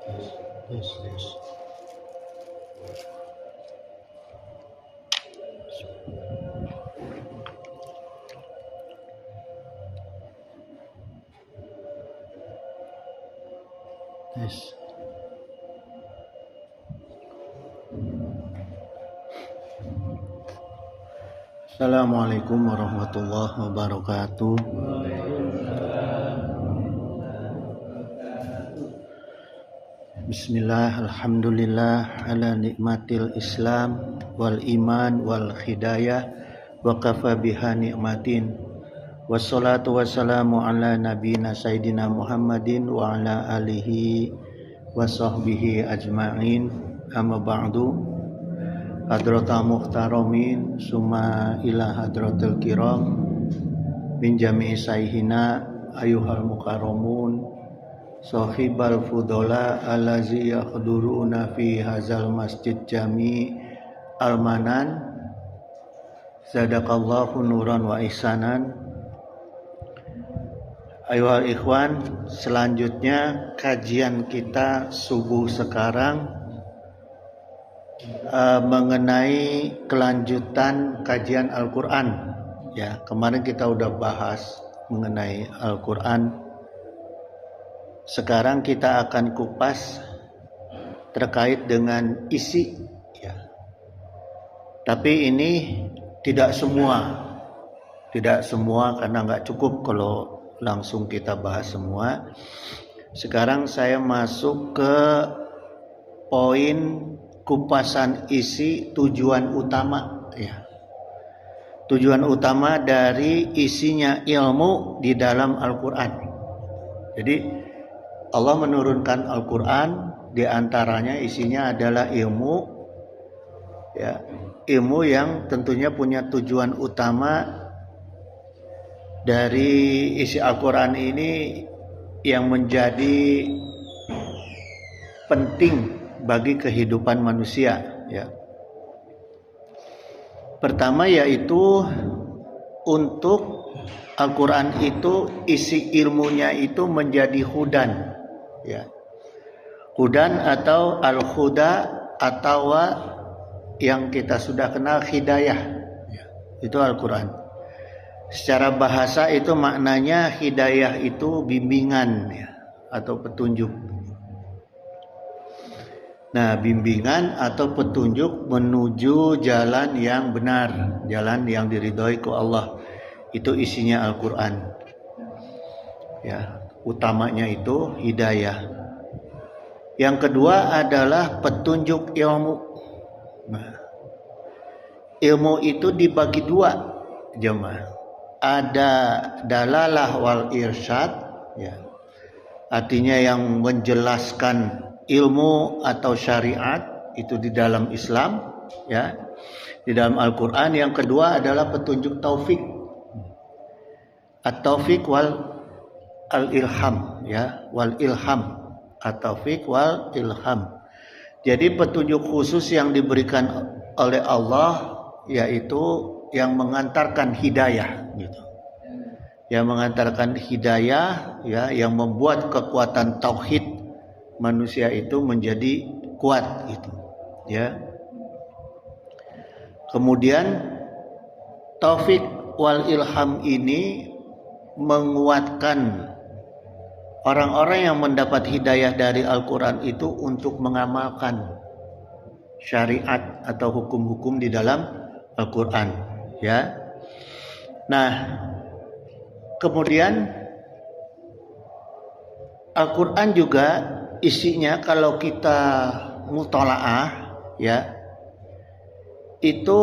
Yes, yes. Yes. Assalamualaikum warahmatullahi wabarakatuh. Bismillah, alhamdulillah ala nikmatil Islam wal iman wal hidayah wa kafa biha nikmatin. Wassalatu wassalamu ala nabiyina sayyidina Muhammadin wa ala alihi wa sahbihi ajma'in. Amma ba'du. Hadratal muhtaramin summa ila hadratil kiram min jami'i sayhina ayuhal mukarramun sahibal fudola allazi yakhduruna fi hazal masjid jami almanan zadaqallahu nuran wa ihsanan. Ayuhal ikhwan, selanjutnya kajian kita subuh sekarang mengenai kelanjutan kajian Al-Quran. Ya, kemarin kita udah bahas mengenai Al-Quran. Sekarang kita akan kupas terkait dengan isi. Ya. Tapi ini tidak semua karena nggak cukup kalau langsung kita bahas semua. Sekarang saya masuk ke poin kupasan isi tujuan utama, ya. Tujuan utama dari isinya ilmu di dalam Al-Quran. Jadi Allah menurunkan Al-Quran, di antaranya isinya adalah ilmu, ya, ilmu yang tentunya punya tujuan utama dari isi Al-Quran ini yang menjadi penting bagi kehidupan manusia, ya. Pertama yaitu untuk Al-Quran itu isi ilmunya itu menjadi hudan, ya. Hudan atau al-huda atau yang kita sudah kenal hidayah, ya. Itu Al-Quran. Secara bahasa itu maknanya hidayah itu bimbingan, ya, atau petunjuk. Nah, bimbingan atau petunjuk menuju jalan yang benar, jalan yang diridhoi ku Allah. Itu isinya Al-Quran. Ya, utamanya itu hidayah. Yang kedua adalah petunjuk ilmu. Nah, ilmu itu dibagi dua, jemaah. Ada dalalah wal irsyad, ya. Artinya yang menjelaskan ilmu atau syariat itu di dalam Islam, ya, di dalam Al-Quran. Yang kedua adalah petunjuk taufik, at-taufik wal al-ilham, ya, wal ilham, at-taufik wal ilham. Jadi petunjuk khusus yang diberikan oleh Allah yaitu yang mengantarkan hidayah, gitu. Yang mengantarkan hidayah, ya, yang membuat kekuatan tauhid manusia itu menjadi kuat, gitu, ya. Kemudian taufik wal ilham ini menguatkan orang-orang yang mendapat hidayah dari Al-Quran itu untuk mengamalkan syariat atau hukum-hukum di dalam Al-Quran, ya. Nah, kemudian Al-Quran juga isinya kalau kita mutalaah, ya, itu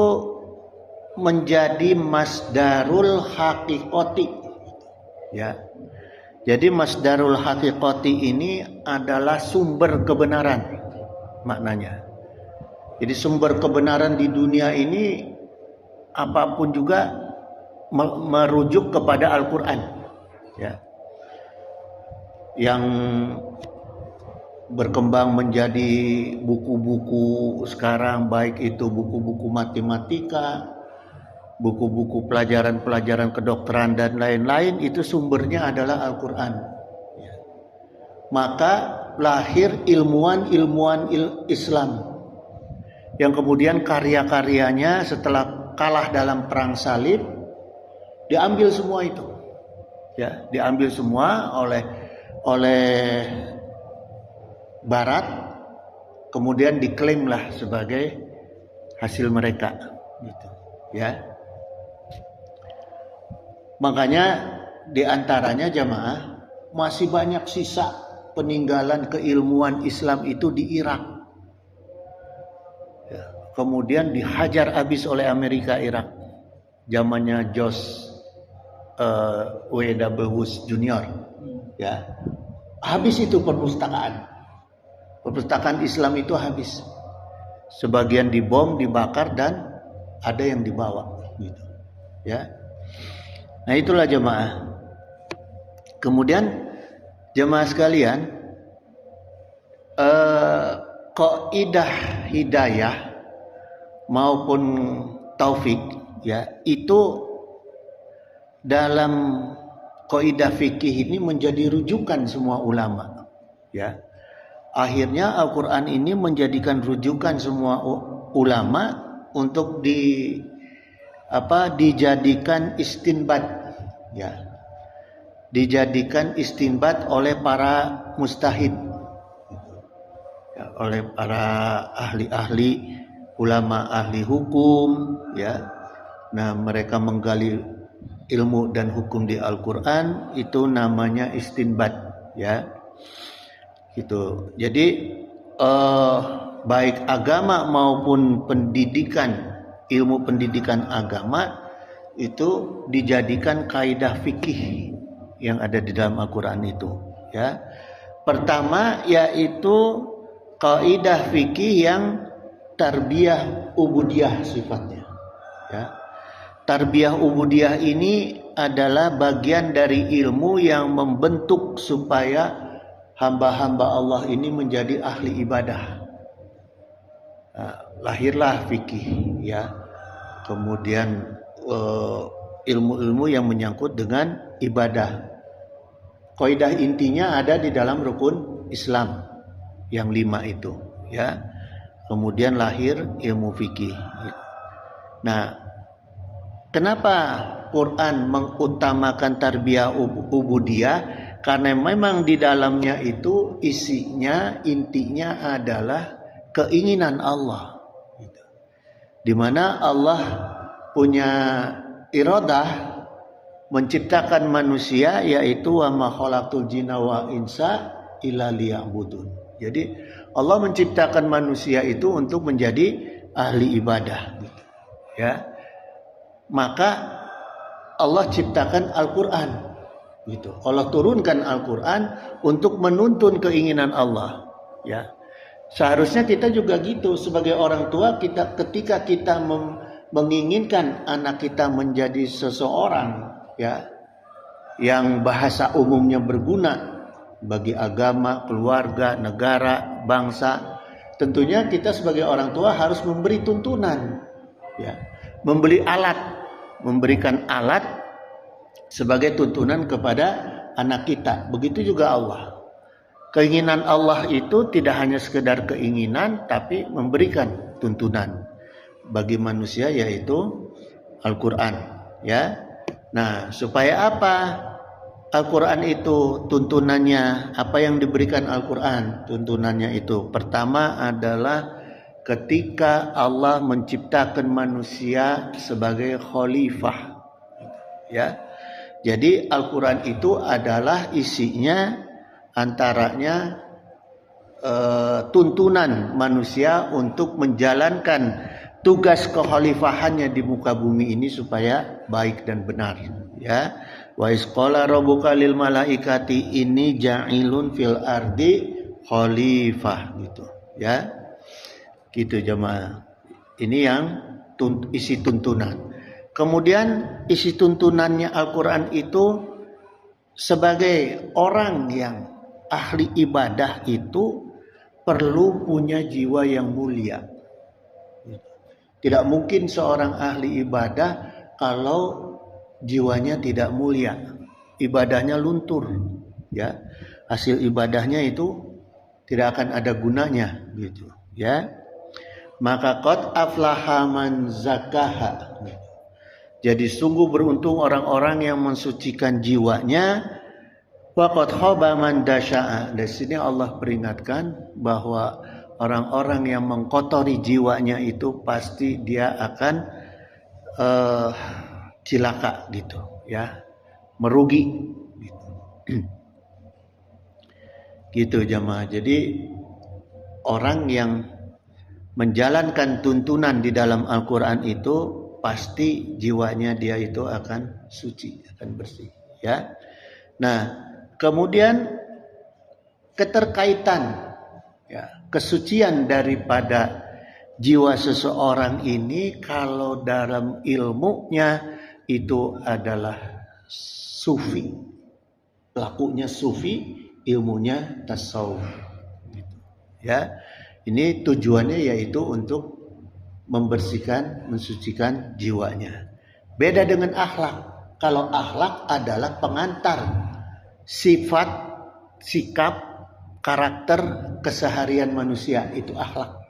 menjadi masdarul haqiqati, ya. Jadi masdarul haqiqati ini adalah sumber kebenaran maknanya. Jadi sumber kebenaran di dunia ini apapun juga merujuk kepada Al-Quran, ya. Yang berkembang menjadi buku-buku sekarang, baik itu buku-buku matematika, buku-buku pelajaran-pelajaran kedokteran dan lain-lain, itu sumbernya adalah Al-Quran. maka lahir ilmuwan Islam yang kemudian karya-karyanya setelah kalah dalam perang salib diambil semua itu, ya, diambil semua oleh Barat, kemudian diklaimlah sebagai hasil mereka, gitu, ya. Makanya diantaranya jamaah masih banyak sisa peninggalan keilmuan Islam itu di Irak. Ya, kemudian dihajar habis oleh Amerika Irak, zamannya George W.W. Bush Junior. Ya, habis itu perpustakaan Islam itu habis. Sebagian dibom, dibakar, dan ada yang dibawa, gitu, ya. Nah itulah jemaah. Kemudian jemaah sekalian, kaidah hidayah maupun taufik, ya, itu dalam kaidah fikih ini menjadi rujukan semua ulama, ya. Akhirnya Al-Quran ini menjadikan rujukan semua ulama untuk dijadikan istinbat, ya, dijadikan istinbat oleh para mujtahid, ya, oleh para ahli-ahli, ulama ahli hukum, ya. Nah mereka menggali ilmu dan hukum di Al-Quran, itu namanya istinbat, ya. Gitu. Jadi baik agama maupun pendidikan, ilmu pendidikan agama itu dijadikan kaidah fikih yang ada di dalam Al-Quran itu, ya. Pertama yaitu kaidah fikih yang tarbiyah ubudiyah sifatnya, ya. Tarbiyah ubudiyah ini adalah bagian dari ilmu yang membentuk supaya hamba-hamba Allah ini menjadi ahli ibadah. Nah, lahirlah fikih, ya. Kemudian ilmu-ilmu yang menyangkut dengan ibadah. Kaidah intinya ada di dalam rukun Islam yang 5 itu, ya. Kemudian lahir ilmu fikih. Nah, kenapa Quran mengutamakan tarbiyah ubudiyah? Karena memang di dalamnya itu isinya, intinya adalah keinginan Allah, di mana Allah punya iradah menciptakan manusia, yaitu wa ma khalaqtul jinna wa insa illa liya'budun. Jadi Allah menciptakan manusia itu untuk menjadi ahli ibadah, ya. Maka Allah ciptakan Al-Quran, gitu. Allah turunkan Al-Quran untuk menuntun keinginan Allah, ya. Seharusnya kita juga gitu sebagai orang tua, ketika kita menginginkan anak kita menjadi seseorang, ya, yang bahasa umumnya berguna bagi agama, keluarga, negara, bangsa, tentunya kita sebagai orang tua harus memberi tuntunan, ya, memberikan alat sebagai tuntunan kepada anak kita. Begitu juga Allah. Keinginan Allah itu tidak hanya sekedar keinginan, tapi memberikan tuntunan bagi manusia, yaitu Al-Quran, ya. Nah, supaya apa? Al-Quran itu tuntunannya, apa yang diberikan Al-Quran tuntunannya itu, pertama adalah ketika Allah menciptakan manusia sebagai khalifah, ya. Jadi Al-Quran itu adalah isinya antaranya tuntunan manusia untuk menjalankan tugas kekhalifahannya di muka bumi ini supaya baik dan benar, ya. Wa isqala rabbuka lil malaikati inni ja'ilun fil ardi khalifah, gitu, ya. Gitu jemaah. Ini yang isi tuntunan. Kemudian isi tuntunannya Al-Quran itu, sebagai orang yang ahli ibadah itu perlu punya jiwa yang mulia. Tidak mungkin seorang ahli ibadah kalau jiwanya tidak mulia, ibadahnya luntur, ya. hasil ibadahnya itu tidak akan ada gunanya gitu ya. Maka qad aflaha man zakaha. Jadi sungguh beruntung orang-orang yang mensucikan jiwanya. Wa qad khaba man dasya'a. Di sini Allah peringatkan bahwa orang-orang yang mengkotori jiwanya itu pasti dia akan cilaka gitu ya, merugi gitu. Gitu jamaah. Jadi orang yang menjalankan tuntunan di dalam Al-Quran itu pasti jiwanya dia itu akan suci, akan bersih ya. Nah, kemudian keterkaitan ya, kesucian daripada jiwa seseorang ini kalau dalam ilmunya itu adalah sufi, pelakunya sufi, ilmunya tasawuf gitu. Ya, ini tujuannya yaitu untuk membersihkan, mensucikan jiwanya. Beda dengan akhlak. Kalau akhlak adalah pengantar sifat, sikap, karakter keseharian manusia, itu akhlak.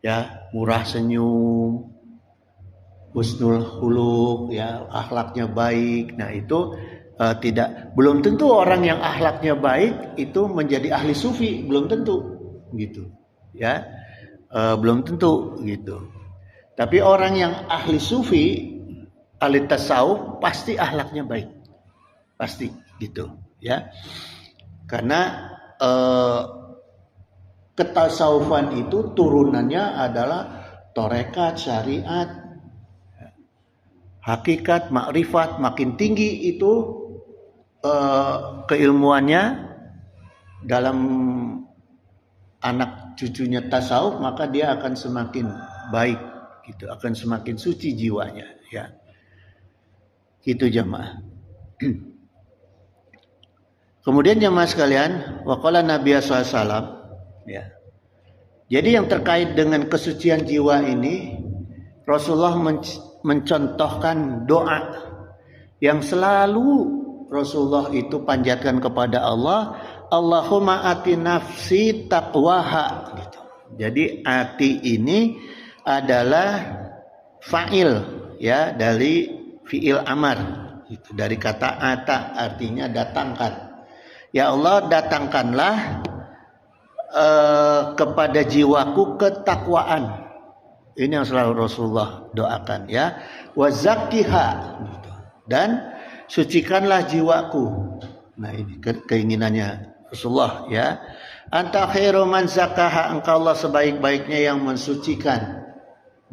Ya, murah senyum, husnul khuluq, ya, akhlaknya baik. Nah, itu belum tentu orang yang akhlaknya baik itu menjadi ahli sufi, belum tentu gitu ya, belum tentu gitu. Tapi orang yang ahli sufi, ahli tasawuf, pasti akhlaknya baik, pasti gitu ya. Karena ketasawufan itu turunannya adalah torekat, syariat, hakikat, makrifat. Makin tinggi itu keilmuannya dalam anak cucunya tasawuf, maka dia akan semakin baik gitu, akan semakin suci jiwanya ya. Gitu jamaah. Kemudian jamaah sekalian, waqala Nabi SAW ya. Jadi yang terkait dengan kesucian jiwa ini, Rasulullah mencontohkan doa yang selalu Rasulullah itu panjatkan kepada Allah, Allahumma ati nafsi taqwaha gitu. Jadi ati ini adalah fa'il ya, dari fi'il amar gitu, dari kata ata, artinya datangkan. Ya Allah, datangkanlah kepada jiwaku ketakwaan. Ini yang selalu Rasulullah doakan ya. Wa zakkiha gitu. Dan sucikanlah jiwaku. Nah, ini keinginannya Rasulullah ya. Anta khairu man zakkaha, engkau Allah sebaik-baiknya yang mensucikan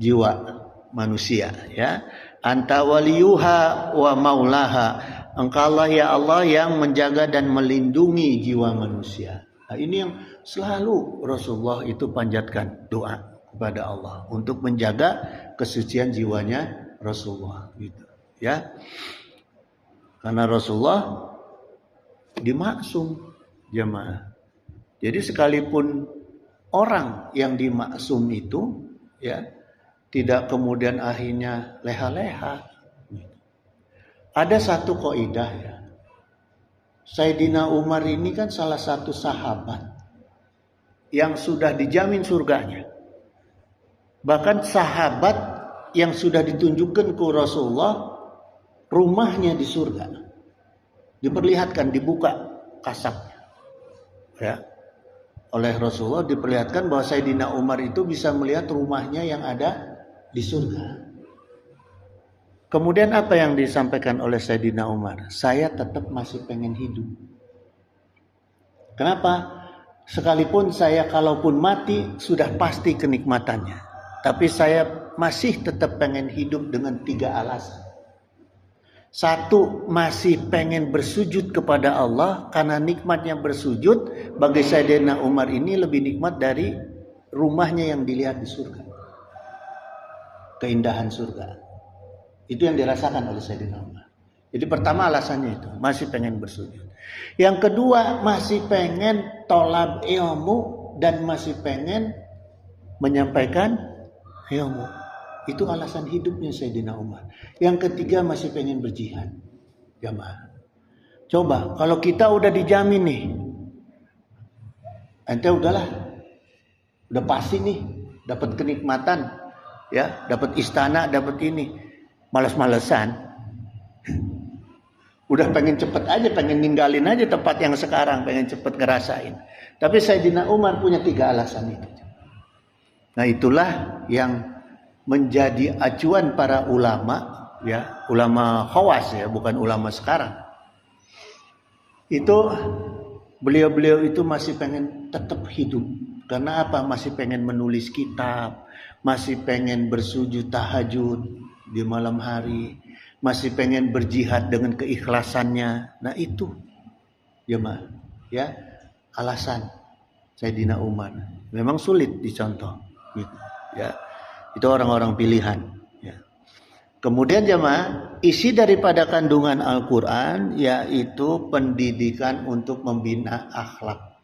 jiwa manusia ya. Anta waliyuha wa maulaha, engkau Allah ya Allah yang menjaga dan melindungi jiwa manusia. Nah, ini yang selalu Rasulullah itu panjatkan doa kepada Allah untuk menjaga kesucian jiwanya Rasulullah gitu ya. Karena Rasulullah dimaksum jemaah. Jadi sekalipun orang yang dimaksum itu ya tidak kemudian akhirnya leha-leha. Ada satu kaidah ya. Sayyidina Umar ini kan salah satu sahabat yang sudah dijamin surganya. Bahkan sahabat yang sudah ditunjukkan ke Rasulullah rumahnya di surga, diperlihatkan, dibuka kasabnya ya, oleh Rasulullah diperlihatkan bahwa Sayyidina Umar itu bisa melihat rumahnya yang ada di surga. Kemudian apa yang disampaikan oleh Sayyidina Umar? Saya tetap masih pengen hidup. Kenapa? Sekalipun saya kalaupun mati sudah pasti kenikmatannya, tapi saya masih tetap pengen hidup dengan 3 alasan. Satu, masih pengen bersujud kepada Allah, karena nikmatnya bersujud bagi Sayyidina Umar ini lebih nikmat dari rumahnya yang dilihat di surga. Keindahan surga. Itu yang dirasakan oleh Sayyidina Umar. Jadi pertama alasannya itu, masih pengen bersujud. Yang kedua, masih pengen tolab ilmu dan masih pengen menyampaikan ilmu. Itu alasan hidupnya Sayyidina Umar. Yang ketiga, masih pengen berjihad. Jamaah. Coba kalau kita udah dijamin nih, ente udahlah, udah pasti nih dapat kenikmatan, ya, dapat istana, dapat ini, malas-malesan, udah pengen cepet aja, pengen ninggalin aja tempat yang sekarang, pengen cepet ngerasain. Tapi Sayyidina Umar punya 3 alasan itu. Nah itulah yang menjadi acuan para ulama, ya, ulama khawas ya, bukan ulama sekarang. Itu beliau-beliau itu masih pengen tetap hidup. Karena apa? Masih pengen menulis kitab, masih pengen bersujud tahajud di malam hari, masih pengen berjihad dengan keikhlasannya. Nah itu jemaah, ya, alasan Sayyidina Umar. Memang sulit dicontoh gitu, ya. Itu orang-orang pilihan, ya. Kemudian jemaah, isi daripada kandungan Al-Quran yaitu pendidikan untuk membina akhlak.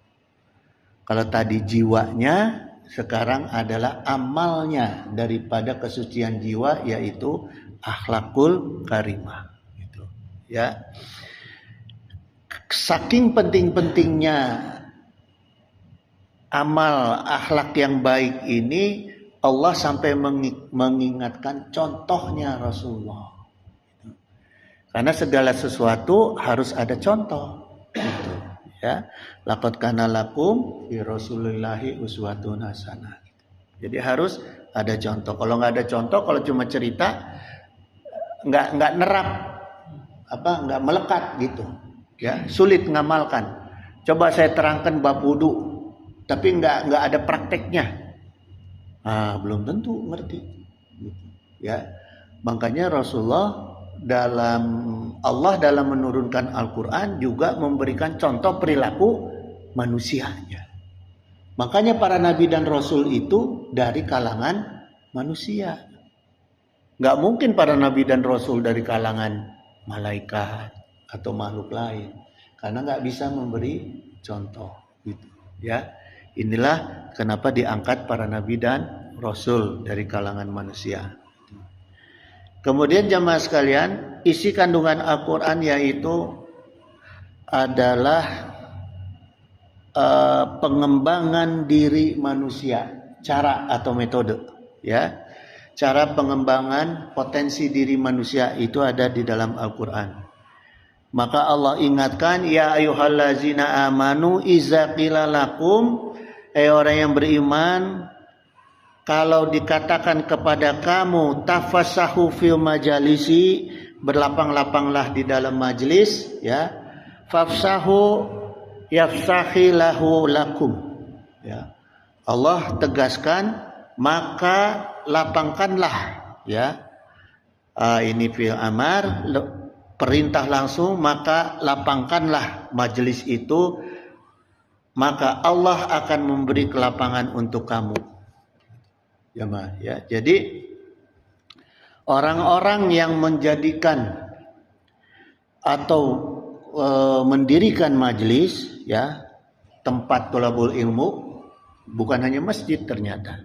Kalau tadi jiwanya, sekarang adalah amalnya daripada kesucian jiwa, yaitu akhlakul karimah. Gitu, ya. Saking penting-pentingnya amal akhlak yang baik ini, Allah sampai mengingatkan contohnya Rasulullah. Karena segala sesuatu harus ada contoh. Gitu, ya. Laqad kana lakum fi Rasulillahi uswatun hasanah. Jadi harus ada contoh. Kalau nggak ada contoh, kalau cuma cerita, nggak nerap, nggak melekat gitu. Ya, sulit ngamalkan. Coba saya terangkan bab wudu, tapi nggak ada prakteknya. Belum tentu ngerti, ya. Makanya Rasulullah Allah dalam menurunkan Al-Quran juga memberikan contoh perilaku manusianya. Makanya para nabi dan rasul itu dari kalangan manusia. Nggak mungkin para nabi dan rasul dari kalangan malaikat atau makhluk lain, karena nggak bisa memberi contoh, gitu, ya. Inilah kenapa diangkat para nabi dan rasul dari kalangan manusia. Kemudian jamaah sekalian, isi kandungan Al-Quran yaitu adalah pengembangan diri manusia, cara atau metode, ya. Cara pengembangan potensi diri manusia itu ada di dalam Al-Quran. Maka Allah ingatkan, ya ayyuhallazina amanu iza qila lakum, orang yang beriman, kalau dikatakan kepada kamu tafassahu fil majalisi, berlapang-lapanglah di dalam majlis, ya, fafsahu yafsahillahu lakum, ya. Allah tegaskan, maka lapangkanlah, ya. Ini fil amar, perintah langsung, maka lapangkanlah majlis itu, maka Allah akan memberi kelapangan untuk kamu. Ya, jadi orang-orang yang menjadikan atau mendirikan majelis, ya, tempat thalabul ilmu, bukan hanya masjid ternyata.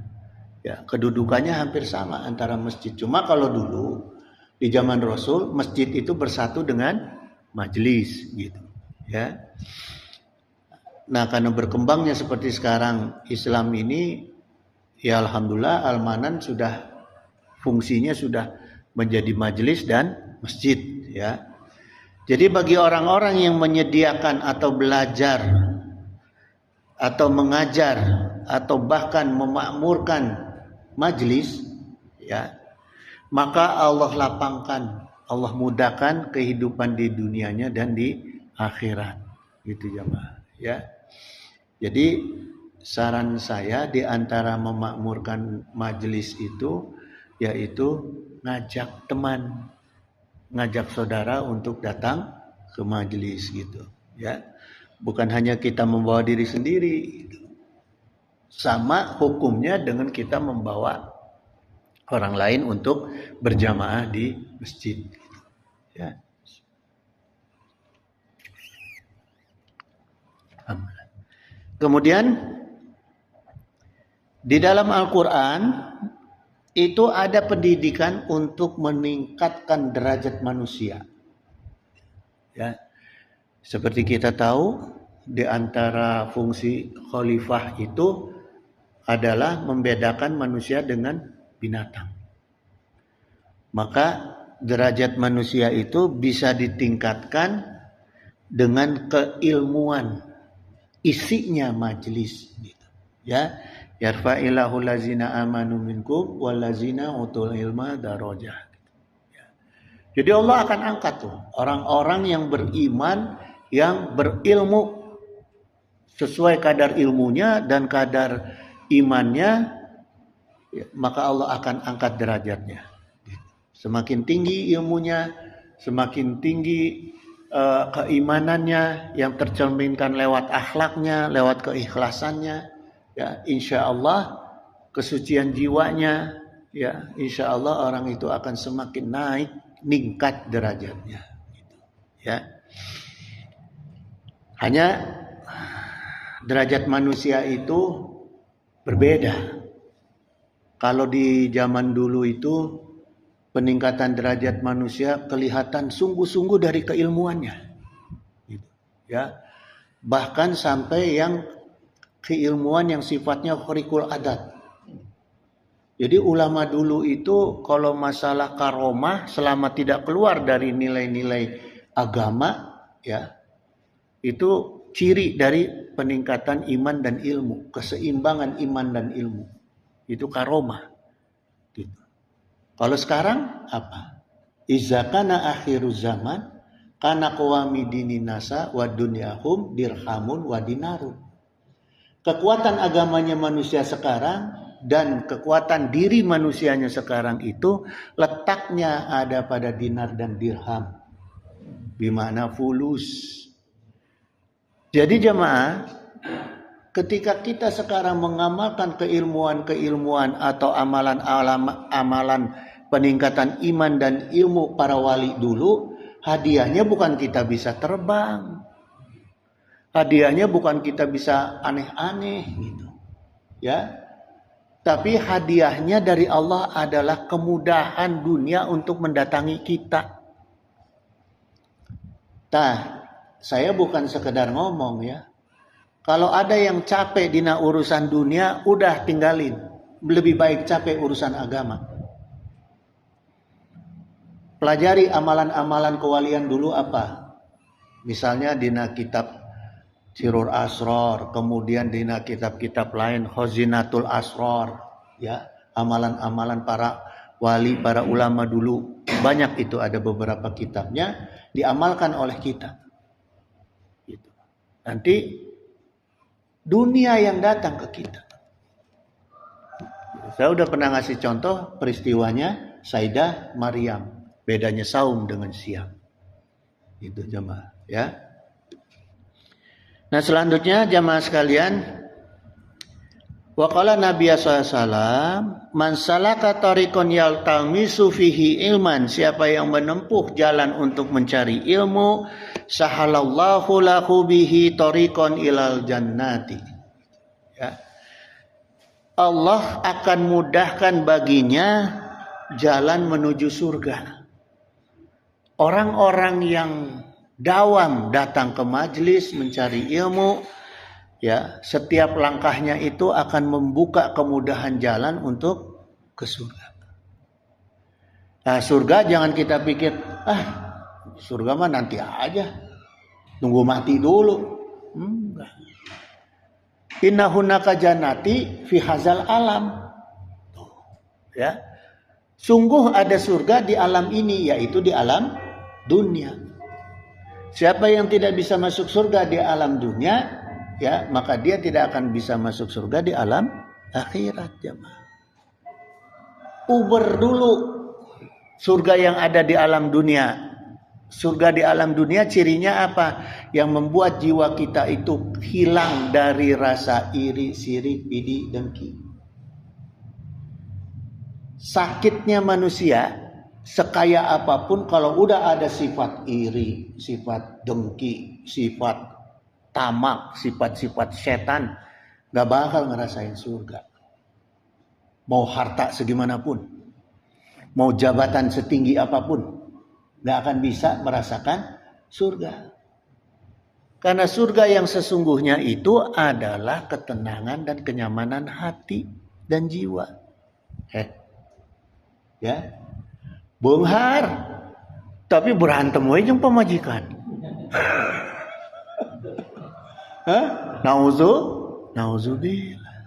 Ya, kedudukannya hampir sama antara masjid. Cuma kalau dulu di zaman Rasul, masjid itu bersatu dengan majelis, gitu, ya. Nah, karena berkembangnya seperti sekarang Islam ini, ya alhamdulillah Al-Manan sudah fungsinya sudah menjadi majelis dan masjid, ya. Jadi bagi orang-orang yang menyediakan atau belajar atau mengajar atau bahkan memakmurkan majelis, ya, maka Allah lapangkan, Allah mudahkan kehidupan di dunianya dan di akhirat, gitu jemaah, ya. Jadi saran saya di antara memakmurkan majelis itu yaitu ngajak teman, ngajak saudara untuk datang ke majelis, gitu, ya. Bukan hanya kita membawa diri sendiri, sama hukumnya dengan kita membawa orang lain untuk berjamaah di masjid, ya. Kemudian di dalam Al-Quran itu ada pendidikan untuk meningkatkan derajat manusia, ya. Seperti kita tahu, di antara fungsi khalifah itu adalah membedakan manusia dengan binatang. Maka derajat manusia itu bisa ditingkatkan dengan keilmuan, isinya majelis. Ya, yarfa'illahu lazina amanu minkum wallazina utul ilma darajah. Jadi Allah akan angkat tuh orang-orang yang beriman, yang berilmu sesuai kadar ilmunya dan kadar imannya, maka Allah akan angkat derajatnya. Semakin tinggi ilmunya, semakin tinggi keimanannya yang tercerminkan lewat akhlaknya, lewat keikhlasannya, ya insya Allah kesucian jiwanya, ya insya Allah orang itu akan semakin naik, meningkat derajatnya. Ya, hanya derajat manusia itu berbeda. Kalau di zaman dulu itu peningkatan derajat manusia kelihatan sungguh-sungguh dari keilmuannya. Ya, bahkan sampai yang keilmuan yang sifatnya khariqul adat. Jadi ulama dulu itu kalau masalah karomah selama tidak keluar dari nilai-nilai agama, ya itu ciri dari peningkatan iman dan ilmu, keseimbangan iman dan ilmu. Itu karomah. Gitu. Kalau sekarang apa? Iza kana akhiruz zaman kana qawami dinin nasa wa dunyahum dirhamun wa dinarun. Kekuatan agamanya manusia sekarang dan kekuatan diri manusianya sekarang itu letaknya ada pada dinar dan dirham. Bimana fulus. Jadi jemaah, ketika kita sekarang mengamalkan keilmuan atau amalan peningkatan iman dan ilmu para wali dulu, hadiahnya bukan kita bisa terbang. Hadiahnya bukan kita bisa aneh-aneh gitu. Ya. Tapi hadiahnya dari Allah adalah kemudahan dunia untuk mendatangi kita. Nah, saya bukan sekedar ngomong ya. Kalau ada yang capek dina urusan dunia, udah tinggalin. Lebih baik capek urusan agama. Pelajari amalan-amalan kewalian dulu apa? Misalnya dina kitab Sirur Asror, kemudian dina kitab-kitab lain Khazinatul Asror, ya, amalan-amalan para wali, para ulama dulu. Banyak itu, ada beberapa kitabnya diamalkan oleh kita. Gitu. Nanti dunia yang datang ke kita. Saya udah pernah ngasih contoh peristiwanya Sayyidah Maryam. Bedanya saum dengan siam. Itu jemaah, ya. Nah selanjutnya jamaah sekalian, waqala Nabi SAW, man salaka tariqan yaltamisu fihi ilman, siapa yang menempuh jalan untuk mencari ilmu, sahalallahu lahu bihi tariqan ilal jannati. Ya. Allah akan mudahkan baginya jalan menuju surga. Orang-orang yang dawam datang ke majelis mencari ilmu, ya setiap langkahnya itu akan membuka kemudahan jalan untuk ke surga. Nah surga jangan kita pikir surga mah nanti aja, tunggu mati dulu. Inna hunaka jannati fi hazal alam. Ya, sungguh ada surga di alam ini, yaitu di alam dunia. Siapa yang tidak bisa masuk surga di alam dunia, ya maka dia tidak akan bisa masuk surga di alam akhirat, jemaah. Uber dulu surga yang ada di alam dunia. Surga di alam dunia cirinya apa? Yang membuat jiwa kita itu hilang dari rasa iri, sirik, iri, dengki. Sakitnya manusia, sekaya apapun kalau udah ada sifat iri, sifat dengki, sifat tamak, sifat-sifat setan, gak bakal ngerasain surga. Mau harta segimanapun, mau jabatan setinggi apapun, gak akan bisa merasakan surga. Karena surga yang sesungguhnya itu adalah ketenangan dan kenyamanan hati dan jiwa. Ya. Bunghar, tapi berantem we jeung pamajikan. Nauzubillah.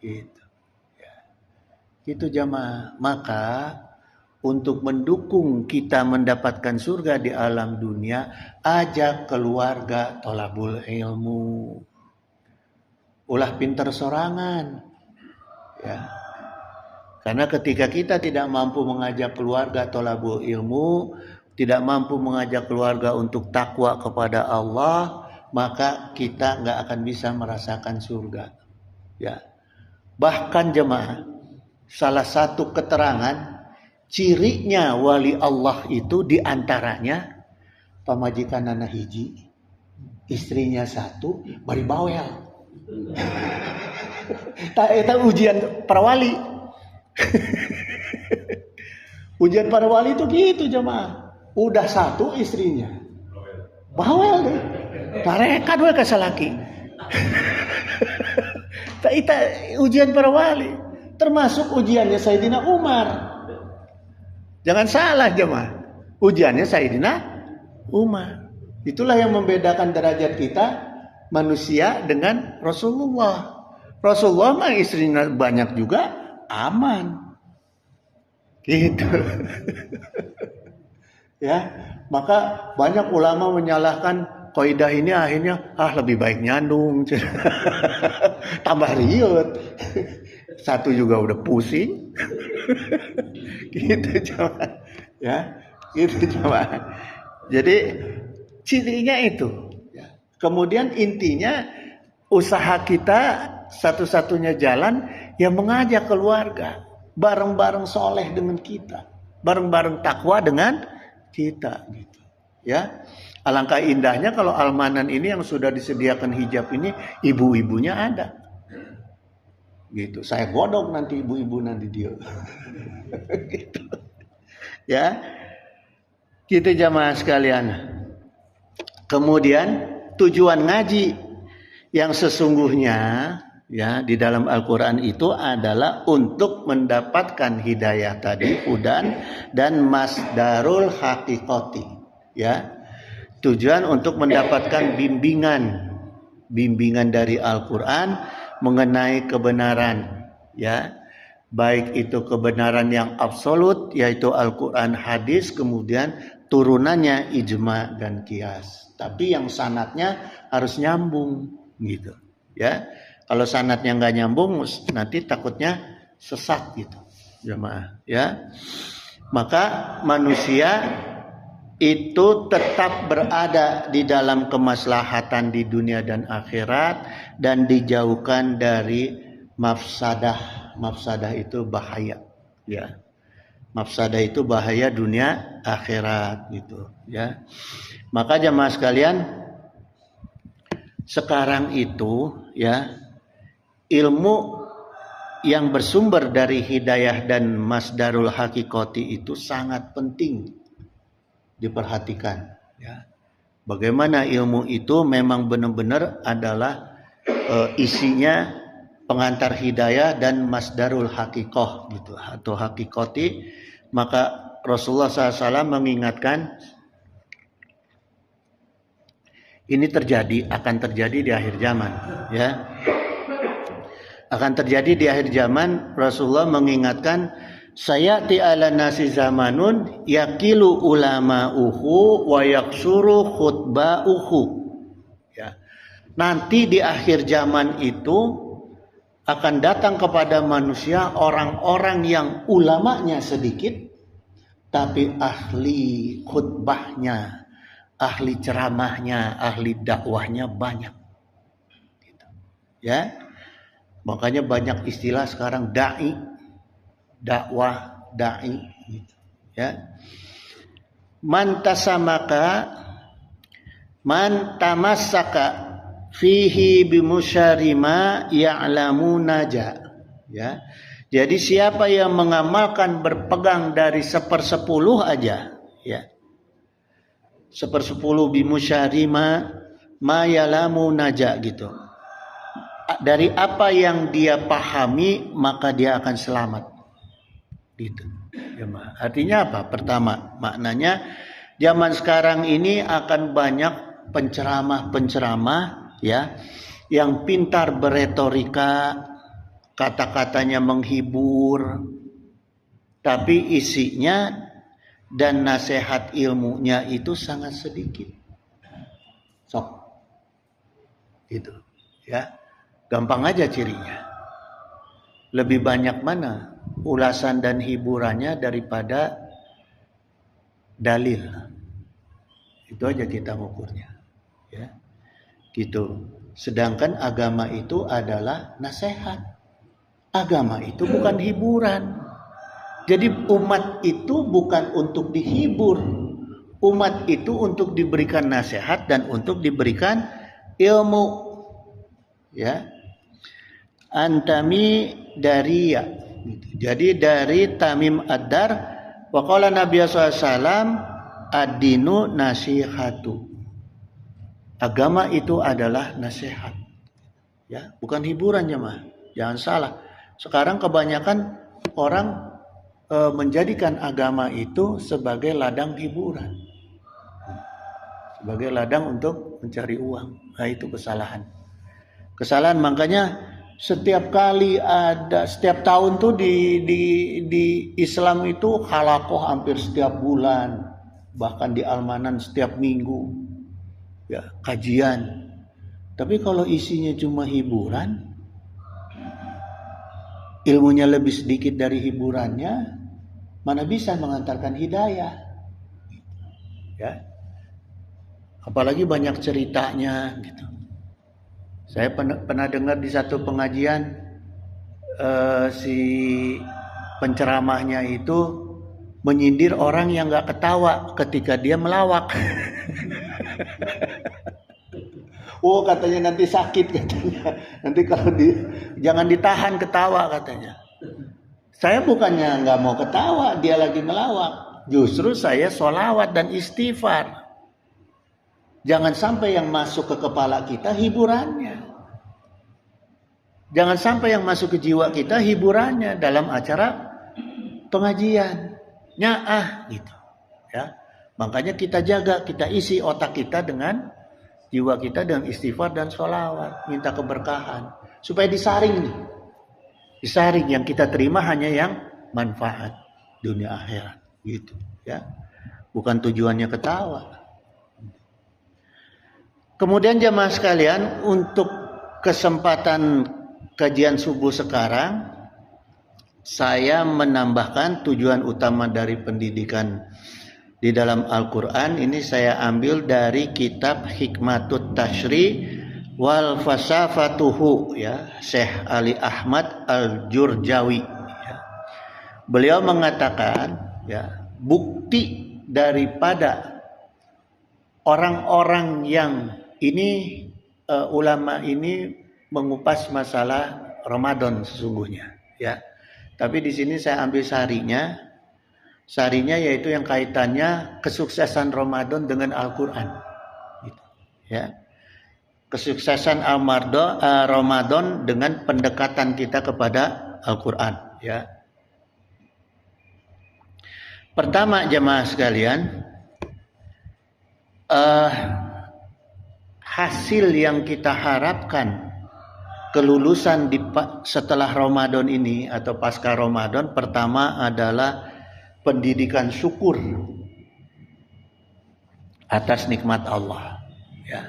Gitu. Ya. Gitu jamaah. Maka untuk mendukung kita mendapatkan surga di alam dunia, ajak keluarga tolabul ilmu. Ulah pinter sorangan. Ya. Karena ketika kita tidak mampu mengajak keluarga tolabul ilmu, tidak mampu mengajak keluarga untuk takwa kepada Allah, maka kita nggak akan bisa merasakan surga. Ya. Bahkan jemaah, salah satu keterangan cirinya wali Allah itu diantaranya pamajikan anak hiji, istrinya satu, bari bawel. Eta ujian para wali. Ujian para wali itu gitu jemaah. Udah satu istrinya, bawel deh. Tarekat we ka salaki. Eta ujian para wali, termasuk ujiannya Sayyidina Umar. Jangan salah jemaah. Ujiannya Sayyidina Umar. Itulah yang membedakan derajat kita manusia dengan Rasulullah. Rasulullah mah istrinya banyak juga aman. Gitu. Ya, maka banyak ulama menyalahkan kaidah ini akhirnya lebih baik nyandung. Tambah riut. Satu juga udah pusing. Gitu coba. Ya, gitu coba. Jadi cirinya itu. Kemudian intinya usaha kita satu-satunya jalan yang mengajak keluarga bareng-bareng soleh dengan kita, bareng-bareng takwa dengan kita gitu. Ya. Alangkah indahnya kalau almanan ini yang sudah disediakan hijab ini ibu-ibunya ada. Gitu. Saya godok nanti ibu-ibu nanti dia. Gitu. Ya. Gitu jamaah sekalian. Kemudian tujuan ngaji yang sesungguhnya ya di dalam Al-Qur'an itu adalah untuk mendapatkan hidayah tadi hudan dan masdarul haqiqati. Ya. Tujuan untuk mendapatkan bimbingan dari Al-Qur'an mengenai kebenaran, ya, baik itu kebenaran yang absolut yaitu Al-Quran, hadis, kemudian turunannya ijma dan qiyas. Tapi yang sanadnya harus nyambung, gitu, ya. Kalau sanadnya nggak nyambung, nanti takutnya sesat, gitu, jemaah, ya. Maka manusia itu tetap berada di dalam kemaslahatan di dunia dan akhirat dan dijauhkan dari mafsadah. Mafsadah itu bahaya, ya. Mafsadah itu bahaya dunia akhirat gitu, ya. Maka jemaah sekalian, sekarang itu ya ilmu yang bersumber dari hidayah dan masdarul haqiqati itu sangat penting diperhatikan, ya. Bagaimana ilmu itu memang benar-benar adalah isinya pengantar hidayah dan masdarul haqiqah gitu atau haqiqati. Maka Rasulullah SAW mengingatkan ini akan terjadi di akhir zaman, ya. Akan terjadi di akhir zaman. Rasulullah mengingatkan, sayati ala nasi zamanun yakilu ulama'uhu wa yaksuru khutba'uhu. Ya. Nanti di akhir zaman itu akan datang kepada manusia orang-orang yang ulamanya sedikit, tapi ahli khutbahnya, ahli ceramahnya, ahli dakwahnya banyak. Gitu. Ya. Makanya banyak istilah sekarang da'i, dakwah, da'i, gitu. Ya. Man tamassaka fihi bimusyarima ya'lamu naja. Ya. Jadi siapa yang mengamalkan berpegang dari 1/10 aja, ya. 1/10 bimusyarima ma yalamu naja gitu. Dari apa yang dia pahami maka dia akan selamat. Gitu. Jemaah. Artinya apa? Pertama, maknanya zaman sekarang ini akan banyak penceramah-penceramah ya yang pintar beretorika, kata-katanya menghibur, tapi isinya dan nasihat ilmunya itu sangat sedikit. Sok. Gitu. Ya. Gampang aja cirinya. Lebih banyak mana ulasan dan hiburannya daripada dalil. Itu aja kita ukurnya. Ya. Gitu. Sedangkan agama itu adalah nasihat. Agama itu bukan hiburan. Jadi umat itu bukan untuk dihibur. Umat itu untuk diberikan nasihat dan untuk diberikan ilmu. Ya. Antami dari ya. Jadi dari Tamim Ad-Dar wa qala Nabi sallallahu alaihi wasallam ad-dinu nasihatu. Agama itu adalah nasihat. Ya, bukan hiburan jemaah. Jangan salah. Sekarang kebanyakan orang menjadikan agama itu sebagai ladang hiburan. Sebagai ladang untuk mencari uang. Nah, itu kesalahan. Kesalahan makanya setiap tahun tuh di Islam itu halakoh hampir setiap bulan, bahkan di Almanan setiap minggu, ya kajian. Tapi kalau isinya cuma hiburan, ilmunya lebih sedikit dari hiburannya, mana bisa mengantarkan hidayah? Ya, apalagi banyak ceritanya gitu. Saya pernah dengar di satu pengajian si penceramahnya itu menyindir orang yang nggak ketawa ketika dia melawak. Oh katanya nanti sakit katanya. Nanti kalau jangan ditahan ketawa katanya. Saya bukannya nggak mau ketawa, dia lagi melawak. Justru saya sholawat dan istighfar. Jangan sampai yang masuk ke kepala kita hiburannya. Jangan sampai yang masuk ke jiwa kita hiburannya dalam acara pengajian. Nyaah gitu. Ya. Makanya kita jaga, kita isi otak kita dengan jiwa kita dengan istighfar dan sholawat. Minta keberkahan. Supaya disaring nih. Disaring yang kita terima hanya yang manfaat dunia akhirat. Gitu. Ya. Bukan tujuannya ketawa. Kemudian jemaah sekalian, untuk kesempatan kajian subuh sekarang, saya menambahkan tujuan utama dari pendidikan di dalam Al-Quran. Ini saya ambil dari kitab Hikmatut Tashri wal Fasafatuhu, ya, Syekh Ali Ahmad Al-Jurjawi. Ya. Beliau mengatakan, ya, bukti daripada orang-orang yang ini ulama ini mengupas masalah Ramadan sesungguhnya, ya. Tapi di sini saya ambil sarinya. Sarinya yaitu yang kaitannya kesuksesan Ramadan dengan Al-Qur'an. Gitu, ya. Kesuksesan Ramadan dengan pendekatan kita kepada Al-Qur'an, ya. Pertama jemaah sekalian, hasil yang kita harapkan kelulusan setelah Ramadan ini atau pasca Ramadan, pertama adalah pendidikan syukur atas nikmat Allah, ya.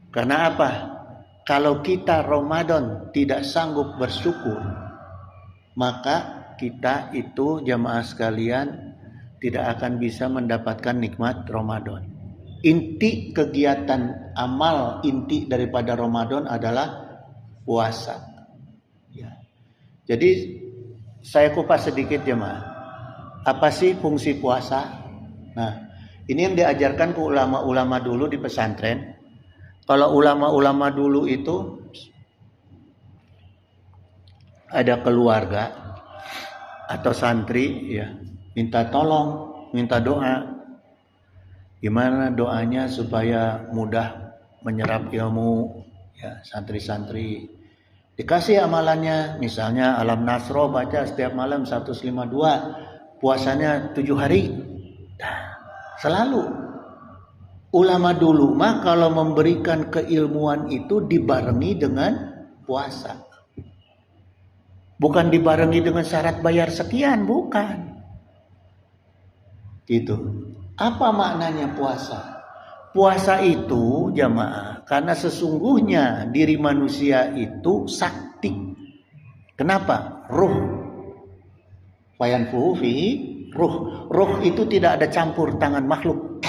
Karena apa? Kalau kita Ramadan tidak sanggup bersyukur, maka kita itu jamaah sekalian tidak akan bisa mendapatkan nikmat Ramadan. Inti kegiatan amal inti daripada Ramadan adalah puasa. Ya. Jadi saya kupas sedikit jemaah. Apa sih fungsi puasa? Nah, ini yang diajarkan ke ulama-ulama dulu di pesantren. Kalau ulama-ulama dulu itu ada keluarga atau santri, ya, minta tolong, minta doa. Gimana doanya supaya mudah menyerap ilmu, ya santri-santri dikasih amalannya, misalnya Alam Nasro baca setiap malam 152, puasanya 7 hari. Nah, selalu ulama dulu mah kalau memberikan keilmuan itu dibarengi dengan puasa. Bukan dibarengi dengan syarat bayar sekian, bukan. Gitu. Apa maknanya puasa? Puasa itu jamaah, karena sesungguhnya diri manusia itu sakti. Kenapa? Ruh. Fayanfuhu fihi ruh. Ruh itu tidak ada campur tangan makhluk.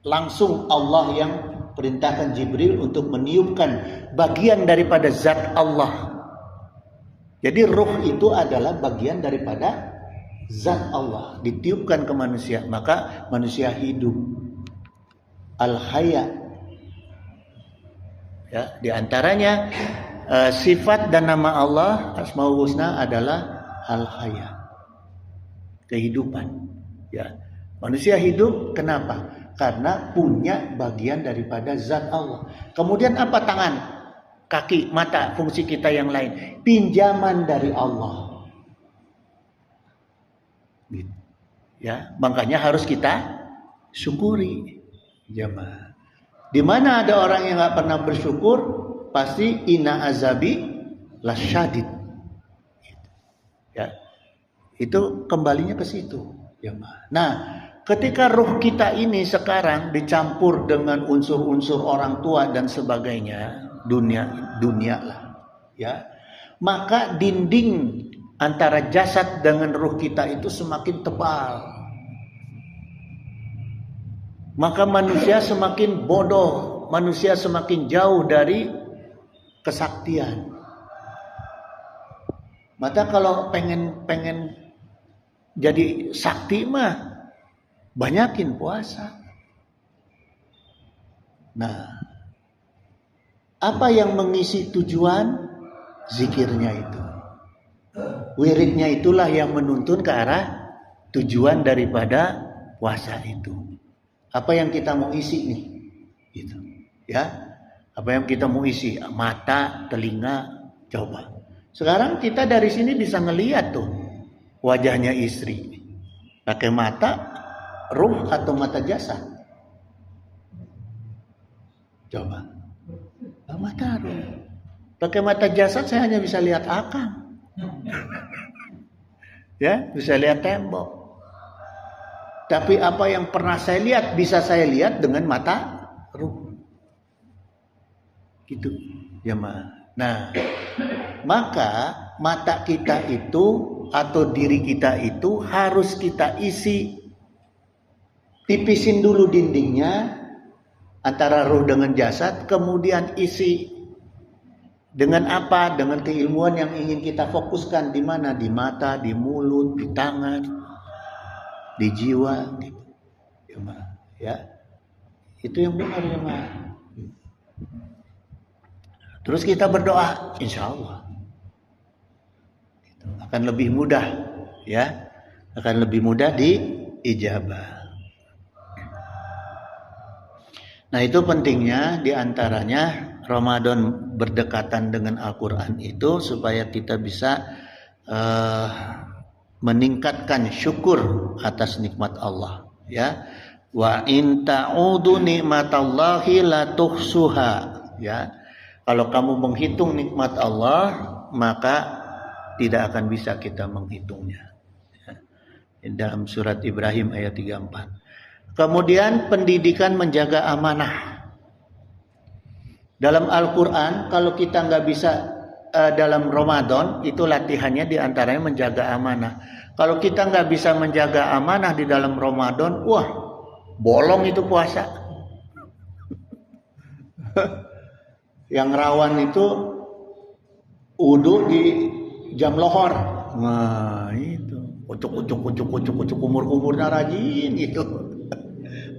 Langsung Allah yang perintahkan Jibril untuk meniupkan bagian daripada zat Allah. Jadi ruh itu adalah bagian daripada zat Allah, ditiupkan ke manusia, maka manusia hidup. Al-Haya, ya, diantaranya sifat dan nama Allah Asmaul Husna adalah Al-Haya, kehidupan. Ya, manusia hidup kenapa? Karena punya bagian daripada zat Allah. Kemudian apa? Tangan, kaki, mata, fungsi kita yang lain pinjaman dari Allah. Ya, makanya harus kita syukuri. Jamaah. Di mana ada orang yang nggak pernah bersyukur, pasti inna azabi lasyadid. Ya, itu kembalinya ke situ. Jamaah. Nah, ketika ruh kita ini sekarang dicampur dengan unsur-unsur orang tua dan sebagainya, dunia lah, ya, maka dinding antara jasad dengan ruh kita itu semakin tebal. Maka manusia semakin bodoh, manusia semakin jauh dari kesaktian. Maka kalau pengen jadi sakti mah banyakin puasa. Nah, apa yang mengisi tujuan zikirnya itu? Wiridnya itulah yang menuntun ke arah tujuan daripada puasa itu. Apa yang kita mau isi nih, gitu, ya? Apa yang kita mau isi? Mata, telinga, coba. Sekarang kita dari sini bisa ngelihat tuh wajahnya istri. Pakai mata, ruh atau mata jasad? Coba. Mata ruh. Pakai mata jasad saya hanya bisa lihat akang. Ya, bisa lihat tembok. Tapi apa yang pernah saya lihat bisa saya lihat dengan mata ruh. Gitu, ya Ma. Nah, maka mata kita itu atau diri kita itu harus kita isi. Tipisin dulu dindingnya antara ruh dengan jasad, kemudian isi dengan apa? Dengan keilmuan yang ingin kita fokuskan di mana? Di mata, di mulut, di tangan, di jiwa, gitu. Ya, Ma. Ya. Itu yang benar ya, Ma. Terus kita berdoa, insya Allah akan lebih mudah, ya, akan lebih mudah diijabah. Nah, itu pentingnya diantaranya Ramadan berdekatan dengan Al-Quran itu supaya kita bisa meningkatkan syukur atas nikmat Allah, ya. Wa in ta'udu nikmatallahi la tuhsuha, ya. Kalau kamu menghitung nikmat Allah, maka tidak akan bisa kita menghitungnya. Dalam surat Ibrahim ayat 34. Kemudian pendidikan menjaga amanah. Dalam Al-Quran, kalau kita nggak bisa dalam Ramadan, itu latihannya diantaranya menjaga amanah. Kalau kita nggak bisa menjaga amanah di dalam Ramadan, wah, bolong itu puasa. Yang rawan itu wudu di jam lohor. Nah, itu ucuk umur-umurnya rajin gitu.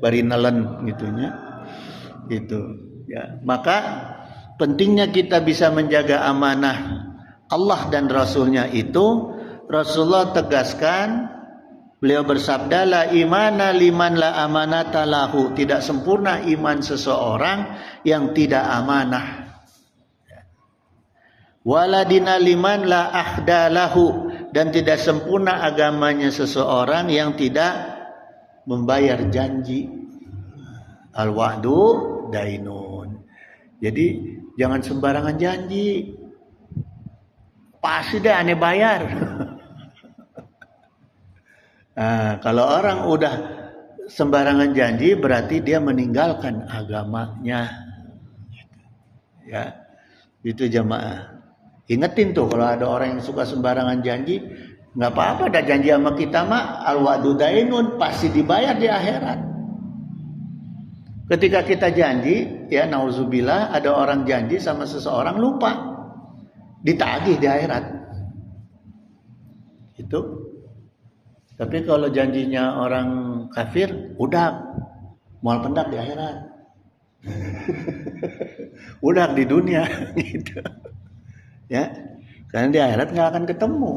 Bari nelen gitunya. Gitu, ya. Maka pentingnya kita bisa menjaga amanah Allah dan Rasulnya itu Rasulullah tegaskan Beliau bersabda, la imana liman la amanata lahu. Tidak sempurna iman seseorang yang tidak amanah. Waladina liman la ahda lahu. Dan tidak sempurna agamanya seseorang yang tidak membayar janji. Al-wa'du dainun. Jadi jangan sembarangan janji. Pasti deh aneh bayar. Nah, kalau orang udah sembarangan janji berarti dia meninggalkan agamanya. Ya, itu jamaah. Ingetin tuh kalau ada orang yang suka sembarangan janji, nggak apa-apa, ada janji sama kita mah al-wa'du dainun, pasti dibayar di akhirat. Ketika kita janji, ya nauzubillah, ada orang janji sama seseorang lupa, ditagih di akhirat. Itu. Tapi kalau janjinya orang kafir, udah mual pendak di akhirat. Udah di dunia gitu. Ya, karena di akhirat nggak akan ketemu.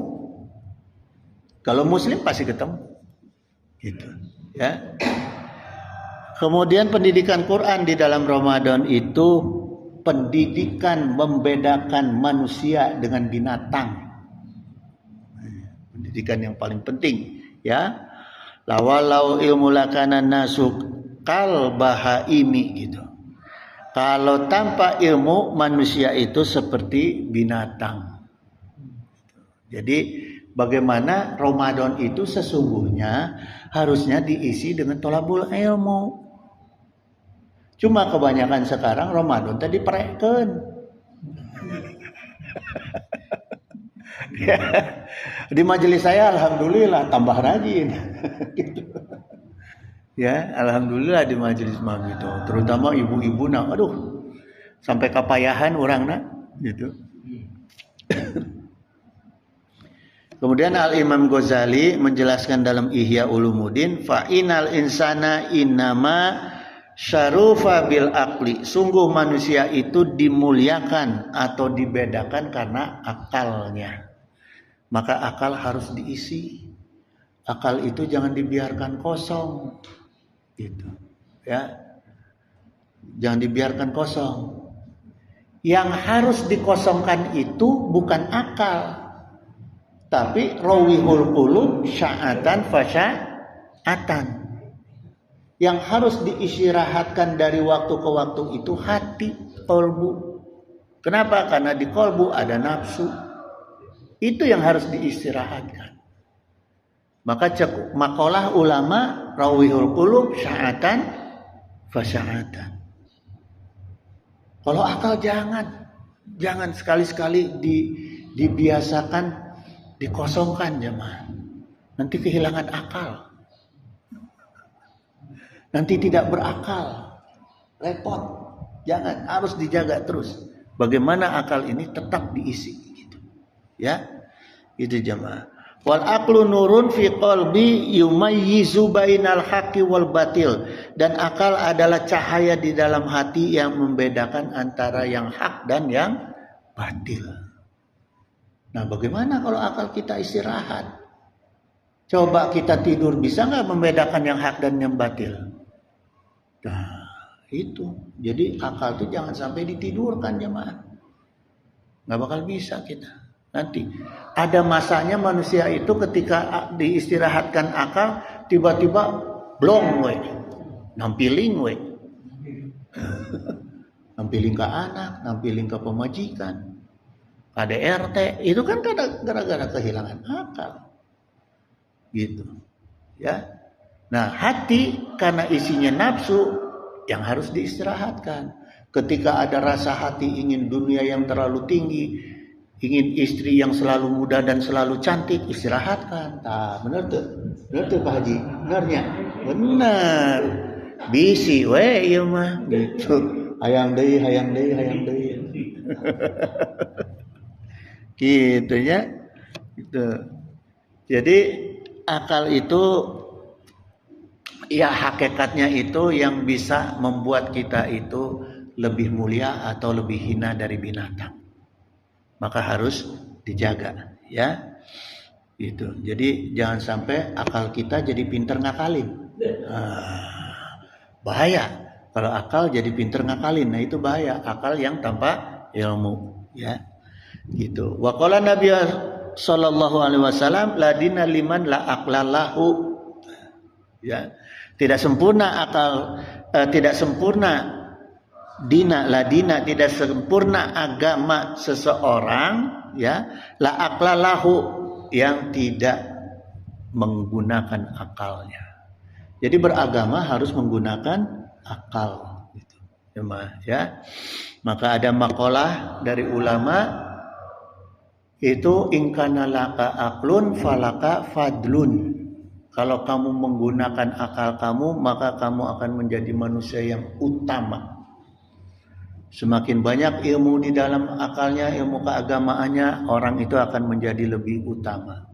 Kalau muslim pasti ketemu, gitu. Ya. Kemudian pendidikan Quran di dalam Ramadan itu pendidikan membedakan manusia dengan binatang. Pendidikan yang paling penting, ya. Lawalau ilmu lakana nasuk kal bahaimi gitu. Kalau tanpa ilmu manusia itu seperti binatang. Jadi bagaimana Ramadan itu sesungguhnya harusnya diisi dengan tolabul ilmu. Cuma kebanyakan sekarang Ramadan tadi pereken. Ya, di majelis saya alhamdulillah tambah rajin. Gitu. Ya, alhamdulillah di majelis mah gitu. Terutama ibu-ibu nak, aduh, sampai kapayahan orang nak, gitu. Kemudian Al-Imam Ghazali menjelaskan dalam Ihya Ulumuddin, fa inal insana innama syarufa bil aqli. Sungguh manusia itu dimuliakan atau dibedakan karena akalnya. Maka akal harus diisi. Akal itu jangan dibiarkan kosong. Gitu. Ya. Jangan dibiarkan kosong. Yang harus dikosongkan itu bukan akal, tapi rawihul qulub sya'atan fasya'atan. Yang harus diistirahatkan dari waktu ke waktu itu hati, kolbu. Kenapa? Karena di kolbu ada nafsu. Itu yang harus diistirahatkan. Maka makalah ulama rawihul qulub sya'atan fasya'atan. Kalau akal jangan sekali-sekali dibiasakan dikosongkan jemaah. Nanti kehilangan akal. Nanti tidak berakal. Repot. Jangan, harus dijaga terus. Bagaimana akal ini tetap diisi gitu. Ya. Itu jemaah. Wal aqlu nurun fi qalbi yumayyizu bainal haqqi wal batil. Dan akal adalah cahaya di dalam hati yang membedakan antara yang hak dan yang batil. Nah, bagaimana kalau akal kita istirahat? Coba kita tidur, bisa nggak membedakan yang hak dan yang batil? Nah, itu. Jadi akal itu jangan sampai ditidurkan jemaah. Nggak bakal bisa kita. Nanti ada masanya manusia itu ketika diistirahatkan akal tiba-tiba blong we, nampiling we, nampiling ke anak, nampiling ke pemajikan, KDRT, itu kan gara-gara kehilangan akal, gitu, ya. Nah hati karena isinya nafsu yang harus diistirahatkan. Ketika ada rasa hati ingin dunia yang terlalu tinggi, ingin istri yang selalu muda dan selalu cantik, istirahatkan. Nah, benar tuh Pak Haji, benarnya, benar. Bisi, we, iya mah, gitu. Hayang deui. Gitu ya, gitu. Jadi akal itu, ya hakikatnya itu yang bisa membuat kita itu lebih mulia atau lebih hina dari binatang. Maka harus dijaga, ya. Gitu. Jadi jangan sampai akal kita jadi pinter ngakalin. Bahaya kalau akal jadi pinter ngakalin. Nah itu bahaya, akal yang tanpa ilmu, ya. Gitu. Wa qala Nabi sallallahu alaihi wasallam la dina liman la aqlalahu. Ya. Tidak sempurna akal, tidak sempurna dina tidak sempurna agama seseorang, ya, la aqlalahu, yang tidak menggunakan akalnya. Jadi beragama harus menggunakan akal, gitu. Ya. Maka ada makalah dari ulama itu ingkana laka aklun falaka fadlun. Kalau kamu menggunakan akal kamu, maka kamu akan menjadi manusia yang utama. Semakin banyak ilmu di dalam akalnya, ilmu keagamaannya, orang itu akan menjadi lebih utama.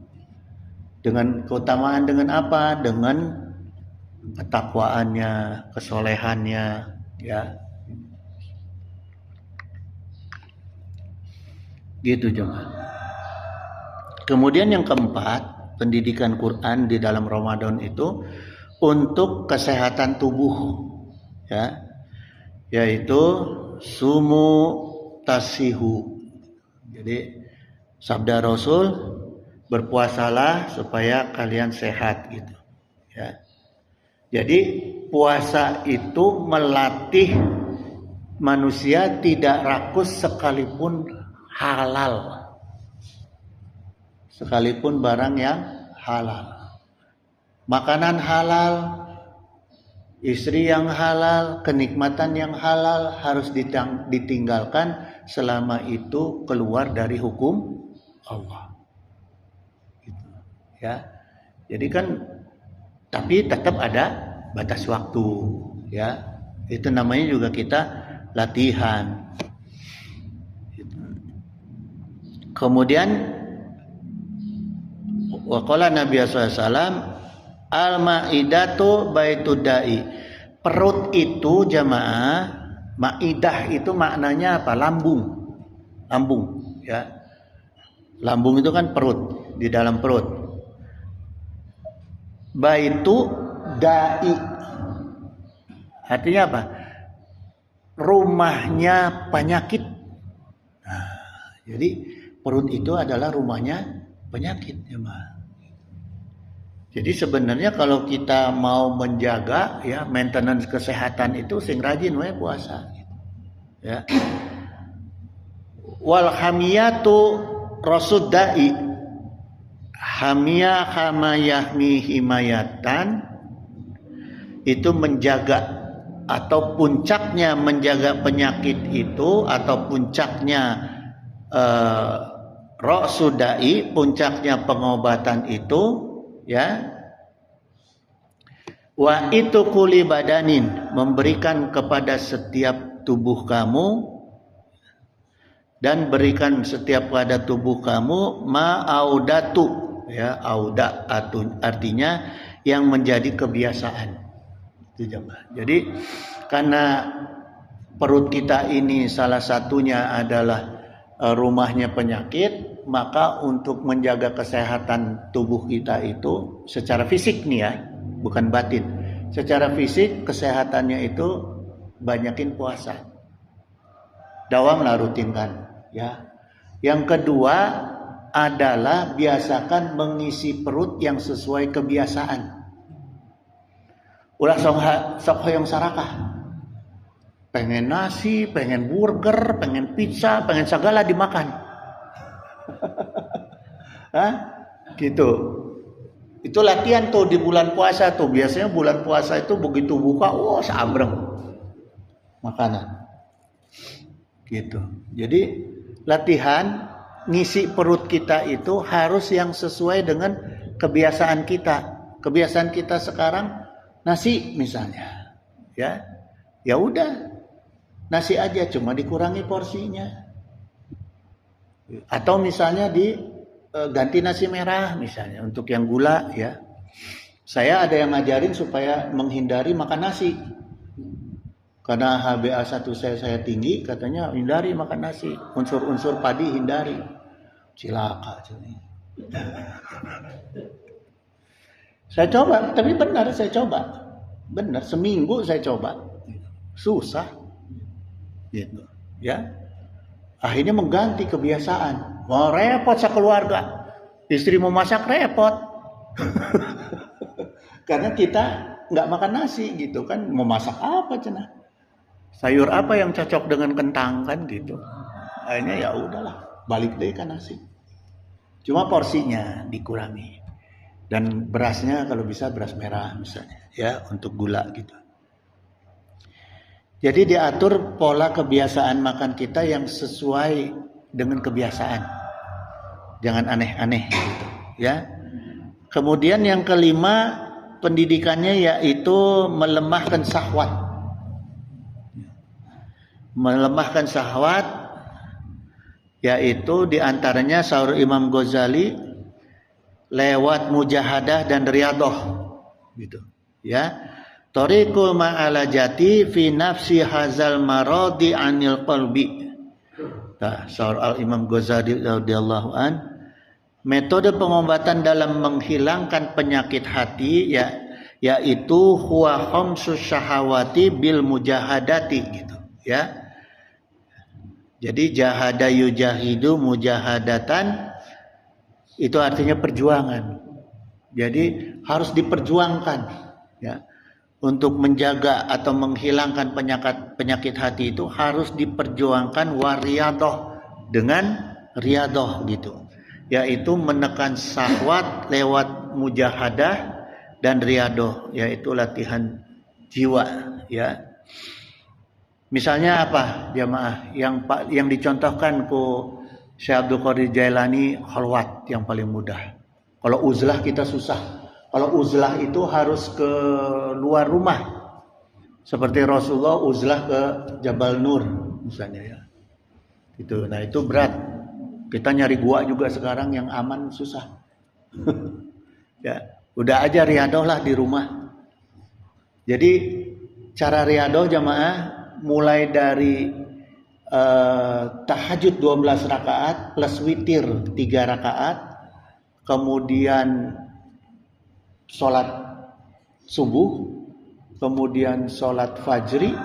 Dengan keutamaan dengan apa? Dengan ketakwaannya, kesolehannya, ya. Gitu jemaah. Kemudian yang keempat, pendidikan Quran di dalam Ramadan itu untuk kesehatan tubuh, ya. Yaitu sumu tasihu. Jadi sabda Rasul, berpuasalah supaya kalian sehat, gitu, ya. Jadi puasa itu melatih manusia tidak rakus sekalipun halal, sekalipun barang yang halal, makanan halal, istri yang halal, kenikmatan yang halal harus ditinggalkan selama itu keluar dari hukum Allah. Gitu, ya. Jadi kan, tapi tetap ada batas waktu, ya. Itu namanya juga kita latihan. Gitu. Kemudian waqala Nabi SAW, al-ma'idatu baitud da'i. Perut itu jamaah, ma'idah itu maknanya apa? Lambung. Lambung, ya. Lambung itu kan perut, di dalam perut. Baitu da'i. Artinya apa? Rumahnya penyakit. Nah, jadi perut itu adalah rumahnya penyakit, jemaah. Jadi sebenarnya kalau kita mau menjaga, ya, maintenance kesehatan itu sing rajin we puasa, ya. Wal hamiyatu rasudai. Hamiyah hamayahmi himayatan, itu menjaga atau puncaknya menjaga penyakit itu, atau puncaknya rasudai, puncaknya pengobatan itu, ya. Wa itu kuli badanin, memberikan kepada setiap tubuh kamu, dan berikan setiap pada tubuh kamu ma'audatu, ya, audatun artinya yang menjadi kebiasaan. Itu jemaah. Jadi karena perut kita ini salah satunya adalah rumahnya penyakit, maka untuk menjaga kesehatan tubuh kita itu secara fisik nih, ya, bukan batin. Secara fisik kesehatannya itu banyakin puasa. Dawamlah, rutinkan, ya. Yang kedua adalah biasakan mengisi perut yang sesuai kebiasaan. Ulah sok hoyong sarakah. Pengen nasi, pengen burger, pengen pizza, pengen segala dimakan. Hah? Gitu. Itu latihan tuh di bulan puasa tuh. Biasanya bulan puasa itu begitu buka, sabreng makanan. Gitu. Jadi latihan ngisi perut kita itu harus yang sesuai dengan kebiasaan kita. Kebiasaan kita sekarang nasi misalnya, ya. Ya udah. Nasi aja, cuma dikurangi porsinya. Atau misalnya ganti nasi merah misalnya untuk yang gula, ya. Saya ada yang ngajarin supaya menghindari makan nasi. Karena HbA1 saya tinggi, katanya hindari makan nasi. Unsur-unsur padi hindari. Cilaka. Saya coba, tapi benar saya coba. Benar, seminggu saya coba. Susah. Gitu. Ya. Akhirnya mengganti kebiasaan. Mau repot sekeluarga. Istri mau masak repot. Karena kita nggak makan nasi gitu kan. Mau masak apa cenah? Sayur apa yang cocok dengan kentang kan gitu. Akhirnya ya udahlah, balik deh ke nasi. Cuma porsinya dikurangi. Dan berasnya kalau bisa beras merah misalnya ya untuk gula gitu. Jadi diatur pola kebiasaan makan kita yang sesuai dengan kebiasaan. Jangan aneh-aneh gitu ya. Kemudian yang kelima pendidikannya yaitu melemahkan syahwat. Melemahkan syahwat yaitu diantaranya sahur Imam Ghazali lewat mujahadah dan riyadhah gitu ya. Tariqul ma'alajati fi nafsi hazal maradi anil qalbi. Nah, sahur Al-Imam Ghazali radhiyallahu an, metode pengobatan dalam menghilangkan penyakit hati ya yaitu huwa khamsus syahawati bil mujahadati gitu ya. Jadi jahada yujahidu mujahadatan itu artinya perjuangan. Jadi harus diperjuangkan ya. Untuk menjaga atau menghilangkan penyakit hati itu harus diperjuangkan wariyadhah dengan riyadhah gitu. Yaitu menekan syahwat lewat mujahadah dan riyadhah, yaitu latihan jiwa ya. Misalnya apa jamaah yang dicontohkan ku Syekh Abdul Qadir Jailani khalwat yang paling mudah. Kalau uzlah kita susah. Kalau uzlah itu harus ke luar rumah. Seperti Rasulullah uzlah ke Jabal Nur misalnya ya. Itu. Nah, itu berat. Kita nyari gua juga sekarang yang aman susah. Ya, udah aja riyadhah lah di rumah. Jadi cara riyadhah jamaah mulai dari tahajud 12 rakaat plus witir 3 rakaat, kemudian sholat subuh, kemudian sholat fajri,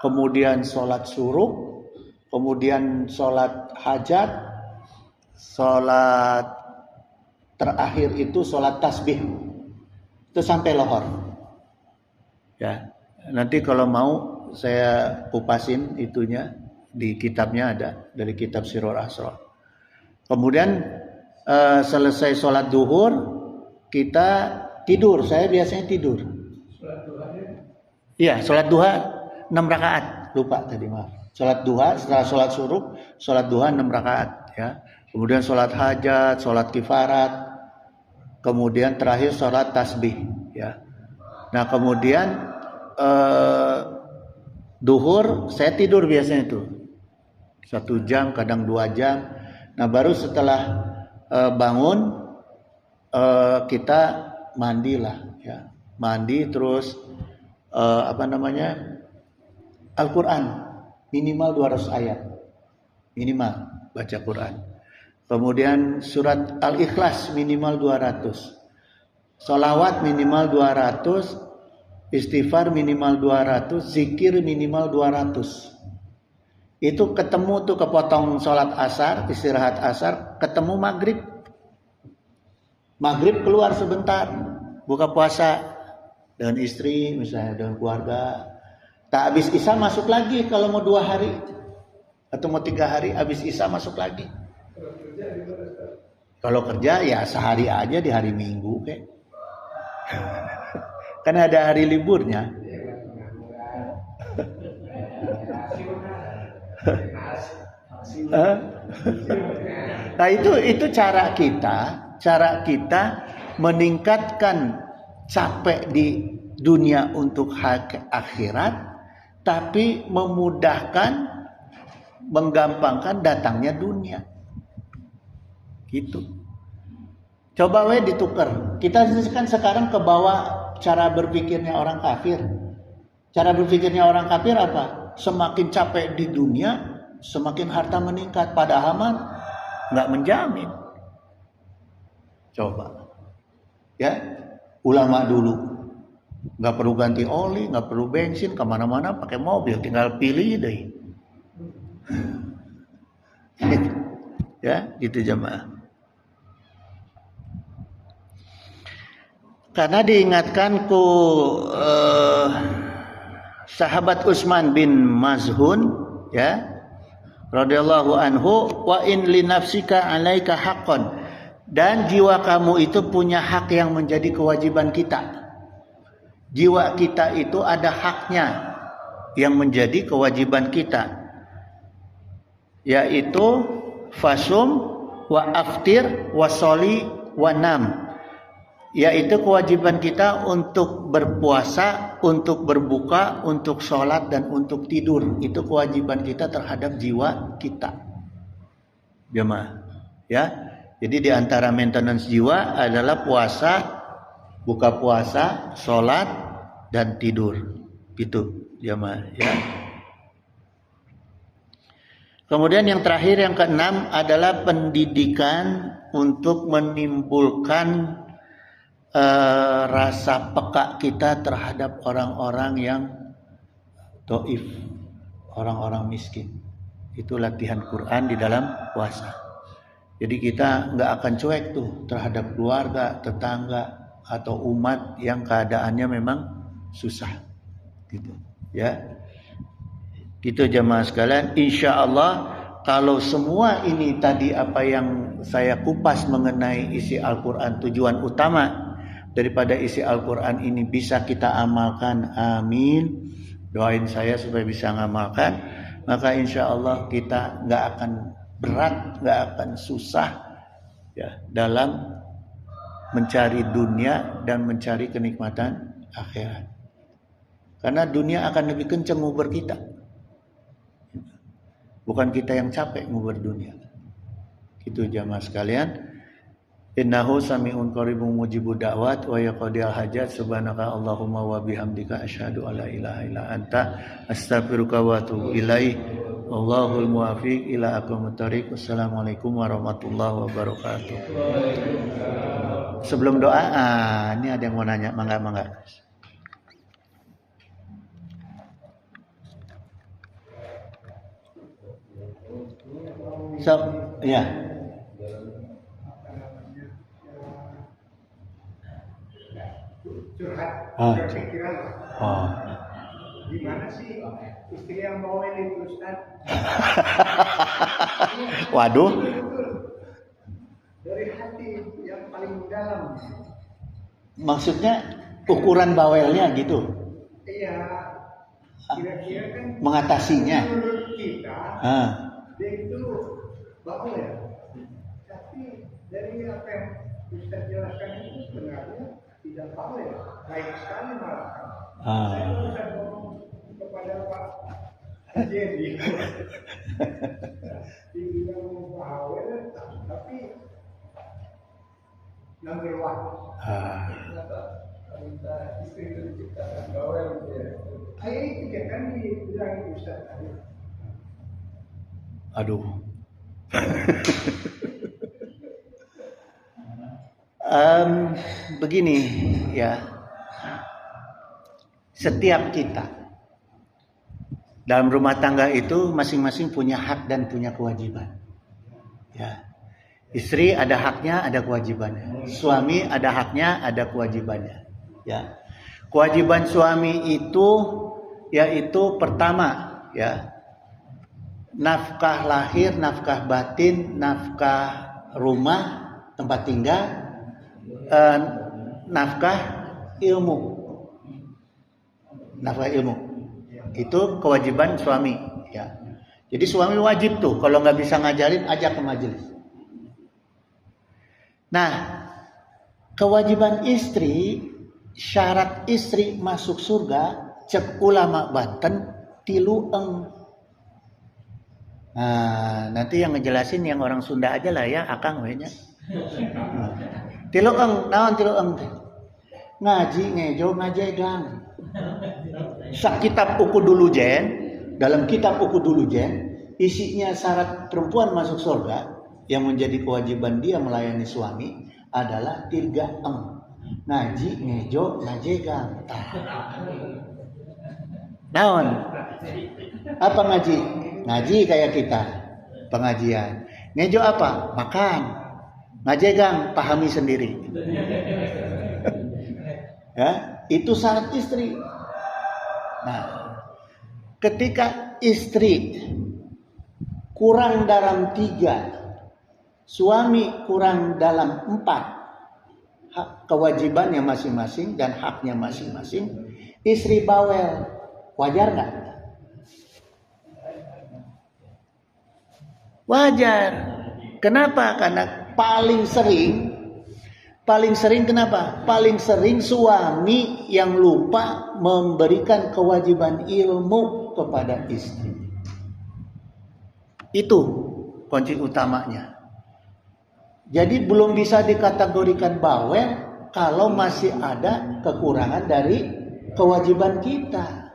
kemudian sholat suruh, kemudian sholat hajat, sholat terakhir itu sholat tasbih, itu sampai lohor ya. Nanti kalau mau saya kupasin itunya, di kitabnya ada, dari kitab Sirrul Asrar. Kemudian selesai sholat duhur kita tidur. Saya biasanya tidur. Iya, sholat duha 6 rakaat. Lupa tadi, maaf. Sholat duha setelah sholat suruh, sholat duha 6 rakaat ya. Kemudian sholat hajat, sholat kifarat, kemudian terakhir sholat tasbih ya. Nah, kemudian duhur saya tidur biasanya itu 1 jam, kadang 2 jam. Nah, baru setelah bangun kita mandilah ya. Mandi terus Al-Quran minimal 200 ayat minimal baca Quran. Kemudian surat Al-Ikhlas minimal 200. Sholawat minimal 200. Istighfar minimal 200, zikir minimal 200. Itu ketemu tuh kepotong sholat asar, istirahat asar, ketemu maghrib. Maghrib keluar sebentar, buka puasa dengan istri misalnya, dengan keluarga. Tak habis isya masuk lagi kalau mau 2 hari atau mau 3 hari, habis isya masuk lagi. Kalau kerja ya sehari aja di hari Minggu kayak. Kan ada hari liburnya. Nah, itu cara kita meningkatkan capek di dunia untuk akhirat, tapi memudahkan, menggampangkan datangnya dunia. Gitu. Coba ditukar. Kita kan sekarang ke bawah cara berpikirnya orang kafir. Cara berpikirnya orang kafir apa? Semakin capek di dunia, semakin harta meningkat. Padahal nggak menjamin. Coba. Ya, ulama dulu nggak perlu ganti oli, nggak perlu bensin, kemana-mana pakai mobil, tinggal pilih deh. Ya, gitu jemaah. Karena diingatkan ku sahabat Utsman bin Maz'un, ya, radhiyallahu anhu, wa in li nafsika 'alaika haqqan, dan jiwa kamu itu punya hak yang menjadi kewajiban kita. Jiwa kita itu ada haknya yang menjadi kewajiban kita, yaitu fasum wa aftir wa soli wa nam, yaitu kewajiban kita untuk berpuasa, untuk berbuka, untuk sholat, dan untuk tidur. Itu kewajiban kita terhadap jiwa kita, jemaah. Ya, jadi di antara maintenance jiwa adalah puasa, buka puasa, sholat, dan tidur. Gitu, jemaah. Ya. Kemudian yang terakhir, yang keenam adalah pendidikan untuk menimbulkan rasa peka kita terhadap orang-orang yang dhaif, orang-orang miskin. Itu latihan Quran di dalam puasa. Jadi kita nggak akan cuek tuh terhadap keluarga, tetangga, atau umat yang keadaannya memang susah. Gitu, ya. Gitu jemaah sekalian. Insya Allah kalau semua ini tadi apa yang saya kupas mengenai isi Al-Quran, tujuan utama daripada isi Al-Quran ini bisa kita amalkan, amin. Doain saya supaya bisa ngamalkan, maka insya Allah kita nggak akan berat, nggak akan susah, ya, dalam mencari dunia dan mencari kenikmatan akhirat. Karena dunia akan lebih kencang nguber kita, bukan kita yang capek nguber dunia. Itu jamaah sekalian. Innahu sami'un qaribun mujibud da'wat wa yaqdil hajat. Subhanaka Allahumma wa bihamdika asyhadu alla ilaha illa anta astaghfiruka wa atubu ilaik. Wallahul muwaffiq ila aqwamit thoriq. Wassalamualaikum warahmatullahi wabarakatuh. Sebelum doa, ini ada yang mau nanya, mangga. Ya. Curhat, pikiran. Gimana sih istri yang bawa ini Ustaz? Waduh. Dari hati yang paling dalam. Maksudnya ukuran bawelnya gitu? Iya. Kira-kira kan mengatasinya. Menurut kita, dia itu bawel ya. Tapi dari apa yang Ustaz jelaskan itu sebenarnya tidak bawel, baik sekali malah. Saya bisa ngomong kepada Pak Jadi, dibilang bawel, tapi number one. Minta istri itu diciptakan bawel ya. Itu kan dibilang Ustaz tadi. Aduh. Begini ya, setiap kita dalam rumah tangga itu masing-masing punya hak dan punya kewajiban. Ya, istri ada haknya, ada kewajibannya. Suami ada haknya, ada kewajibannya. Ya, kewajiban suami itu yaitu pertama, ya, nafkah lahir, nafkah batin, nafkah rumah, tempat tinggal, nafkah ilmu. Nafkah ilmu itu kewajiban suami, ya. Jadi suami wajib tuh kalau nggak bisa ngajarin, ajak ke majelis. Nah, kewajiban istri, syarat istri masuk surga, cek ulama Banten, tilueng. Nah, nanti yang ngejelasin yang orang Sunda aja lah ya, akang wehnya. Tilueng, naon tilueng teh? Ngaji ngejo ngajegang. Sak kitab uku dulu jen, dalam kitab uku dulu jen, isinya syarat perempuan masuk surga yang menjadi kewajiban dia melayani suami adalah tirgaem. Ngaji, ngejo, ngajegang. Naon? Apa ngaji? Ngaji kayak kita, pengajian. Ngejo apa? Makan. Ngajegang, pahami sendiri. Ya, itu syarat istri. Nah, ketika istri kurang dalam 3, suami kurang dalam 4, hak kewajibannya masing-masing dan haknya masing-masing, istri bawel, wajar nggak? Wajar. Kenapa? Karena paling sering kenapa? Paling sering suami yang lupa memberikan kewajiban ilmu kepada istri. Itu kunci utamanya. Jadi belum bisa dikategorikan bawel kalau masih ada kekurangan dari kewajiban kita.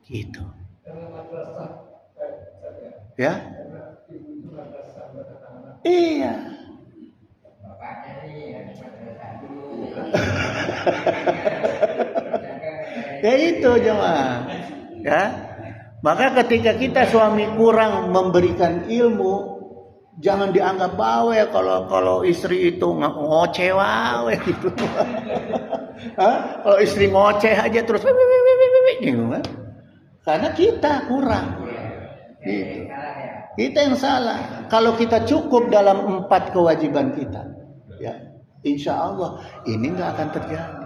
Gitu. Ya? Iya. Ya itu jemaah. Ya. Maka ketika kita suami kurang memberikan ilmu, jangan dianggap bawel kalau istri itu ngoceh wae gitu. Kalau istri ngoceh aja terus gitu kan. Karena kita kurang. Gitu. Kita yang salah. Kalau kita cukup dalam 4 kewajiban kita, ya, insya Allah ini nggak akan terjadi.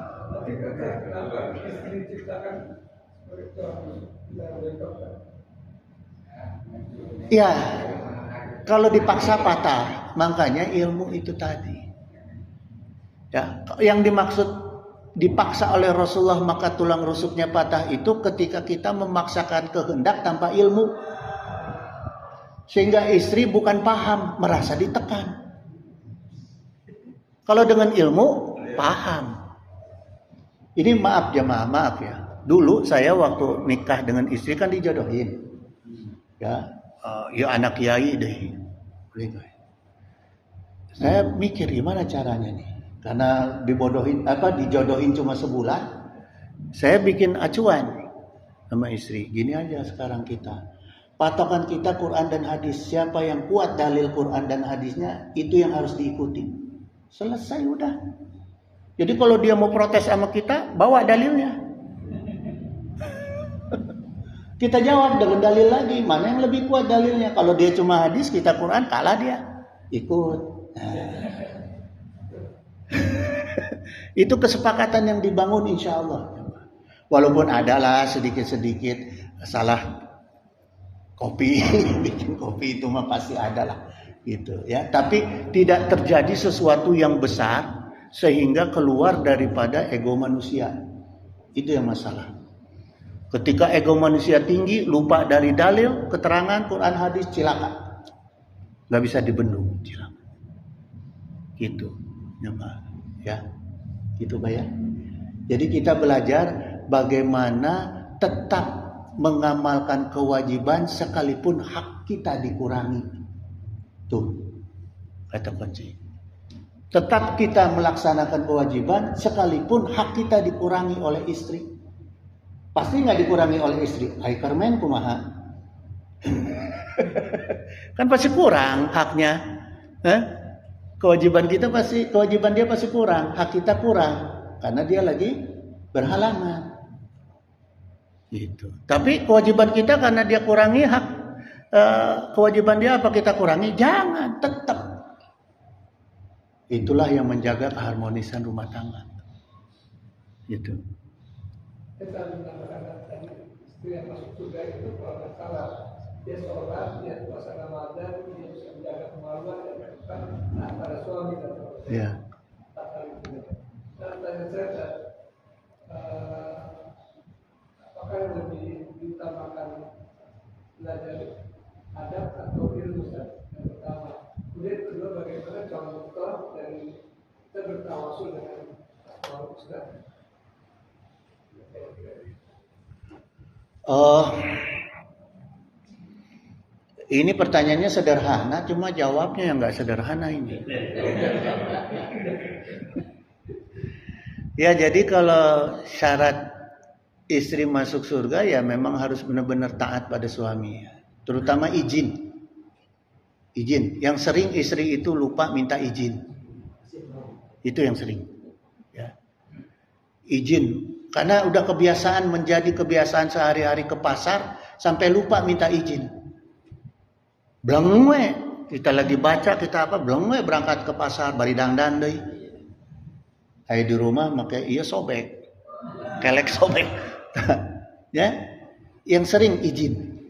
Ya, kalau dipaksa patah, makanya ilmu itu tadi. Ya, yang dimaksud dipaksa oleh Rasulullah maka tulang rusuknya patah itu ketika kita memaksakan kehendak tanpa ilmu. Sehingga istri bukan paham, merasa ditekan. Kalau dengan ilmu, paham. Ini maaf jemaah, maaf ya. Dulu saya waktu nikah dengan istri kan dijodohin. Ya, ya anak kiai deh. Saya mikir gimana caranya nih. Karena dijodohin cuma sebulan. Saya bikin acuan sama istri. Gini aja sekarang kita. Patokan kita Quran dan hadis. Siapa yang kuat dalil Quran dan hadisnya, itu yang harus diikuti. Selesai udah. Jadi kalau dia mau protes sama kita, bawa dalilnya. Kita jawab dengan dalil lagi. Mana yang lebih kuat dalilnya? Kalau dia cuma hadis, kita Quran, kalah dia. Ikut. Itu kesepakatan yang dibangun insya Allah. Walaupun adalah sedikit-sedikit salah kopi, bikin kopi itu mah pasti ada lah, gitu ya. Tapi tidak terjadi sesuatu yang besar sehingga keluar daripada ego manusia. Itu yang masalah. Ketika ego manusia tinggi, lupa dari dalil, keterangan, Quran, hadis, cilaka. Gak bisa dibendung, cilaka. Gitu, ya, gitu Pak ya. Jadi kita belajar bagaimana tetap mengamalkan kewajiban sekalipun hak kita dikurangi. Tuh, kata kunci. Tetap kita melaksanakan kewajiban sekalipun hak kita dikurangi oleh istri. Pasti nggak dikurangi oleh istri. Ai karmen kumaha. Kan pasti kurang haknya. Kewajiban dia pasti kurang, hak kita kurang karena dia lagi berhalangan. Gitu. Tapi kewajiban kita karena dia kurangi hak, kewajiban dia apa kita kurangi? Jangan, tetap. Itulah yang menjaga keharmonisan rumah tangga. Gitu. Kita mengatakan tadi istri yang masuk surga itu kalau nggak salah dia sholat, dia puasa Ramadan, dia bisa menjaga kemaluan dan kehidupan antara suami dan istri. Ya. Dan tanya saya, apakah yang lebih diutamakan belajar adab atau ilmu yang pertama? Kemudian kedua, bagaimana contoh dari kita bertawasul dengan Allah Ustaz? Ini pertanyaannya sederhana, cuma jawabnya yang nggak sederhana ini. Ya, jadi kalau syarat istri masuk surga ya memang harus benar-benar taat pada suami, terutama izin. Izin. Yang sering istri itu lupa minta izin. Itu yang sering. Ya. Izin. Karena udah kebiasaan, menjadi kebiasaan sehari-hari ke pasar sampai lupa minta izin. Blengwe, kita lagi baca kita apa? Blengwe berangkat ke pasar bari dangdan deui. Aya di rumah make ieu sobek. Kelek sobek. Ya. Yang sering izin.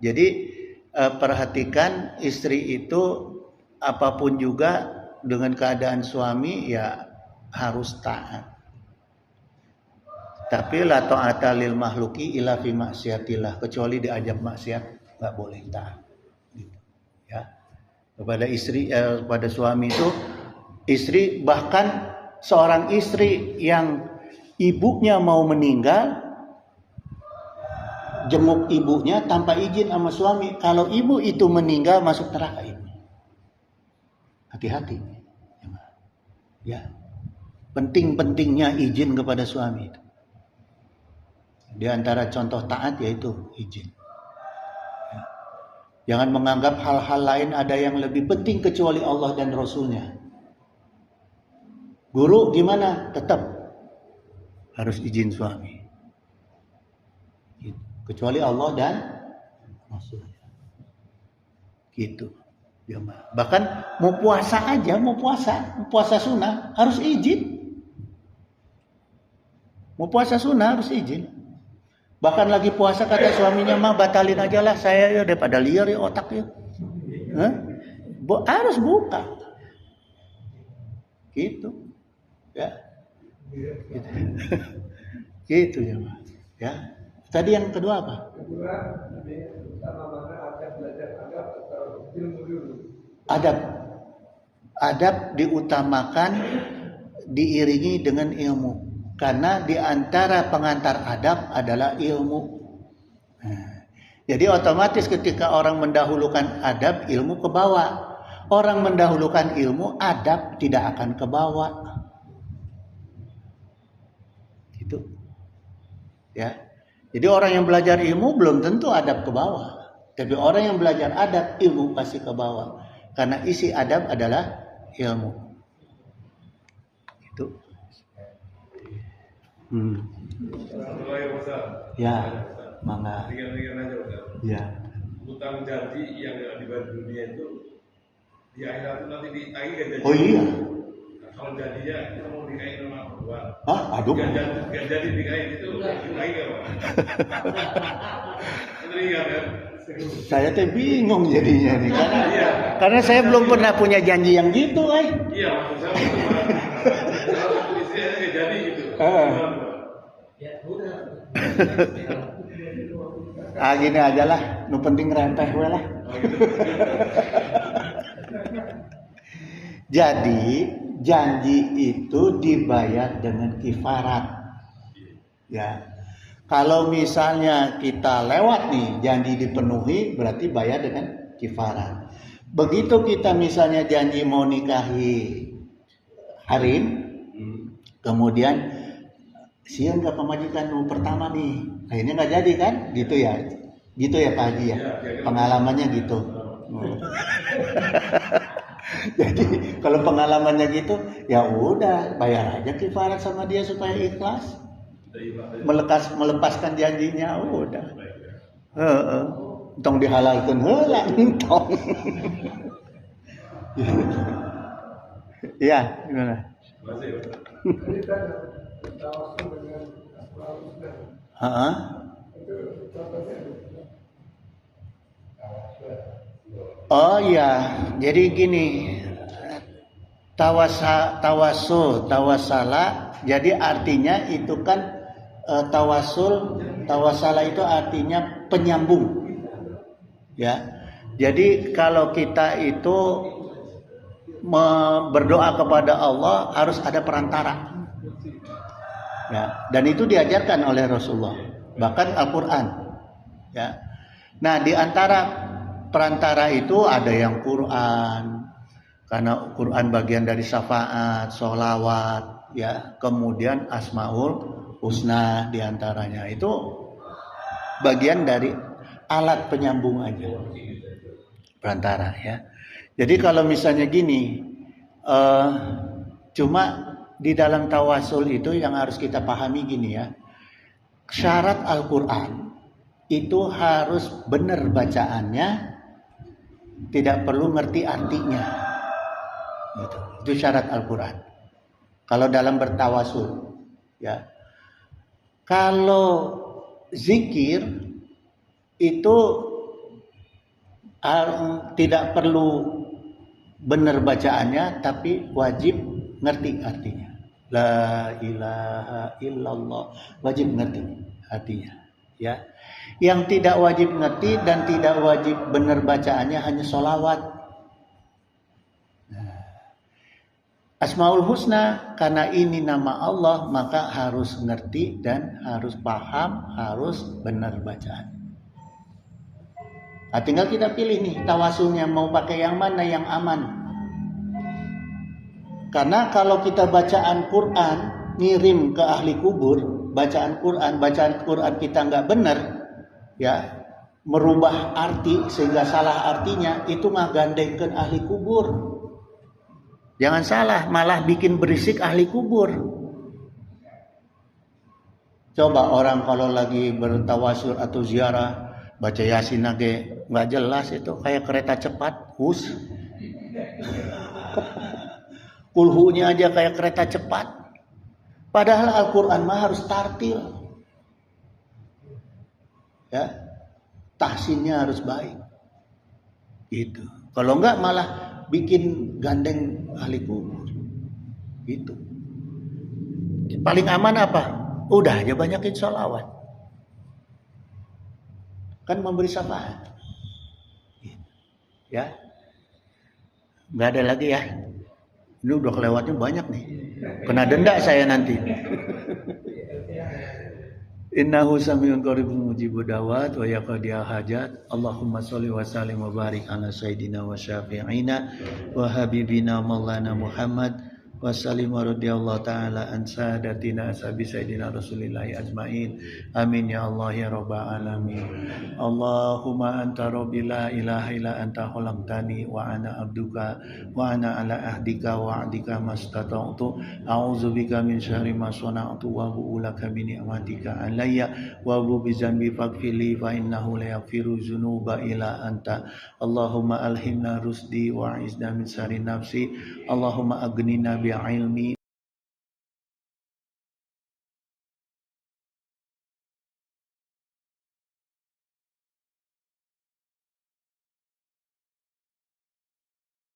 Jadi perhatikan istri itu apapun juga dengan keadaan suami ya harus taat. Tapi la ta'ata lil mahluki illa fi maksiatillah, kecuali diajak maksiat enggak boleh taat. Gitu. Ya. Kepada istri kepada suami itu istri, bahkan seorang istri yang ibunya mau meninggal jenguk ibunya tanpa izin sama suami. Kalau ibu itu meninggal masuk neraka ibu. Hati-hati. Ya. Penting-pentingnya izin kepada suami itu. Di antara contoh taat yaitu izin. Ya. Jangan menganggap hal-hal lain ada yang lebih penting kecuali Allah dan Rasulnya. Guru gimana? Tetap harus izin suami. Kecuali Allah dan Rasulnya. Gitu. Bahkan mau puasa aja, mau puasa sunnah harus izin. Mau puasa sunnah harus izin. Bahkan lagi puasa kata suaminya, mah batalin aja lah saya ya daripada liar ya otak ya. Harus buka. Gitu. Ya. Gitu, gitu ya, Mas. Ya. Tadi yang kedua apa? Kedua, utama mana adab belajar adab atau ilmu dulu? Adab. Adab diutamakan diiringi dengan ilmu. Karena di antara pengantar adab adalah ilmu. Nah, jadi otomatis ketika orang mendahulukan adab, ilmu ke bawah. Orang mendahulukan ilmu, adab tidak akan ke bawah. Gitu. Ya. Jadi orang yang belajar ilmu belum tentu adab ke bawah. Tapi orang yang belajar adab, ilmu pasti ke bawah. Karena isi adab adalah ilmu. Itu. Ya, mangga. Ringan-ringan aja udah. Ya. Utang janji yang dibayar dunia itu di akhirat itu nanti ditagih kan janji. Oh iya. Nah, kalau janjinya kita mau nikahin sama berdua. Hah? Aduh. Gak jadi nikahin itu ditagih kan Pak? Ringan kan? Saya teh bingung jadinya nih karena Iya. karena saya belum pernah punya janji yang gitu, Iya, maksud saya itu Pak. Kalau istrinya nggak jadi gitu. Gini aja lah, nu penting rempeh we lah. Jadi janji itu dibayar dengan kifarat. Ya. Kalau misalnya kita lewat nih, janji dipenuhi berarti bayar dengan kifarat. Begitu kita misalnya janji mau nikahi Harim, kemudian siang gak pemajikan pertama nih, akhirnya nggak jadi kan? Gitu ya Pak Haji ya. Pengalamannya gitu. Jadi kalau pengalamannya gitu, ya udah bayar aja kifarat sama dia supaya ikhlas. Melepaskan janjinya, udah. Tong dihalalkan heula entong. Iya, gimana? Jadi kan tawasul dengan asmaul husna. Heeh. Itu contohnya Oh iya, jadi gini. Tawasala, jadi artinya itu kan tawasala itu artinya penyambung. Ya. Jadi kalau kita itu berdoa kepada Allah harus ada perantara. Ya, dan itu diajarkan oleh Rasulullah, bahkan Al-Qur'an. Ya. Nah, di antara perantara itu ada yang Quran, karena Quran bagian dari syafaat, sholawat, ya. Kemudian Asmaul Husna diantaranya itu bagian dari alat penyambung aja, perantara ya. Jadi kalau misalnya gini, cuma di dalam tawasul itu yang harus kita pahami gini ya, syarat Al-Quran itu harus benar bacaannya, tidak perlu ngerti artinya. Gitu. Itu syarat Al-Quran. Kalau dalam bertawasul, ya. Kalau zikir itu tidak perlu benar bacaannya, tapi wajib ngerti artinya. La ilaha illallah, wajib ngerti artinya. Ya, yang tidak wajib ngerti dan tidak wajib benar bacaannya hanya sholawat. Asmaul Husna, karena ini nama Allah, maka harus ngerti dan harus paham, harus benar bacaan. Nah, tinggal kita pilih nih tawasulnya mau pakai yang mana yang aman. Karena kalau kita bacaan Quran ngirim ke ahli kubur, bacaan Quran kita nggak benar, ya, merubah arti sehingga salah artinya, itu mah gandengkan ahli kubur. Jangan salah, malah bikin berisik ahli kubur. Coba orang kalau lagi bertawasul atau ziarah baca Yasin lagi nggak jelas, itu kayak kereta cepat, hus. Kulhunya aja kayak kereta cepat. Padahal Al-Quran mah harus tartil. Ya, tahsinnya harus baik. Gitu. Kalau enggak malah bikin gandeng ahli kubur. Gitu. Paling aman apa? Udah aja banyakin sholawat. Kan memberi syafaat. Ya. Enggak ada lagi ya. Ini udah kelewatnya banyak nih. Kena denda saya nanti. Innahu samiun qaribun mujibud da'wat wa yaqdiya hajat. Allahumma sholli wa sallim wa barik ala sayyidina wa syafi'ina wa habibina maulana Muhammad wa sallim wa radhiyallahu ta'ala an sadatina ashabi sayyidina Rasulillahi ajmain. Amin ya Allah ya rabbal alamin. Allahumma anta rabbi la ilaha illa anta khalaqtani wa ana abduka wa ana ala ahdika wa ahdika mastata'tu a'udzubika min syarri ma sana'tu wa bu'ulaka bi ni'matika alayya wa bu bi zambi faghfirli fa innahu la yaghfiru dzunuba illa anta. Allahumma alhimna rusdi wa izna min syarri nafsi. Allahumma aghnina bi ilmi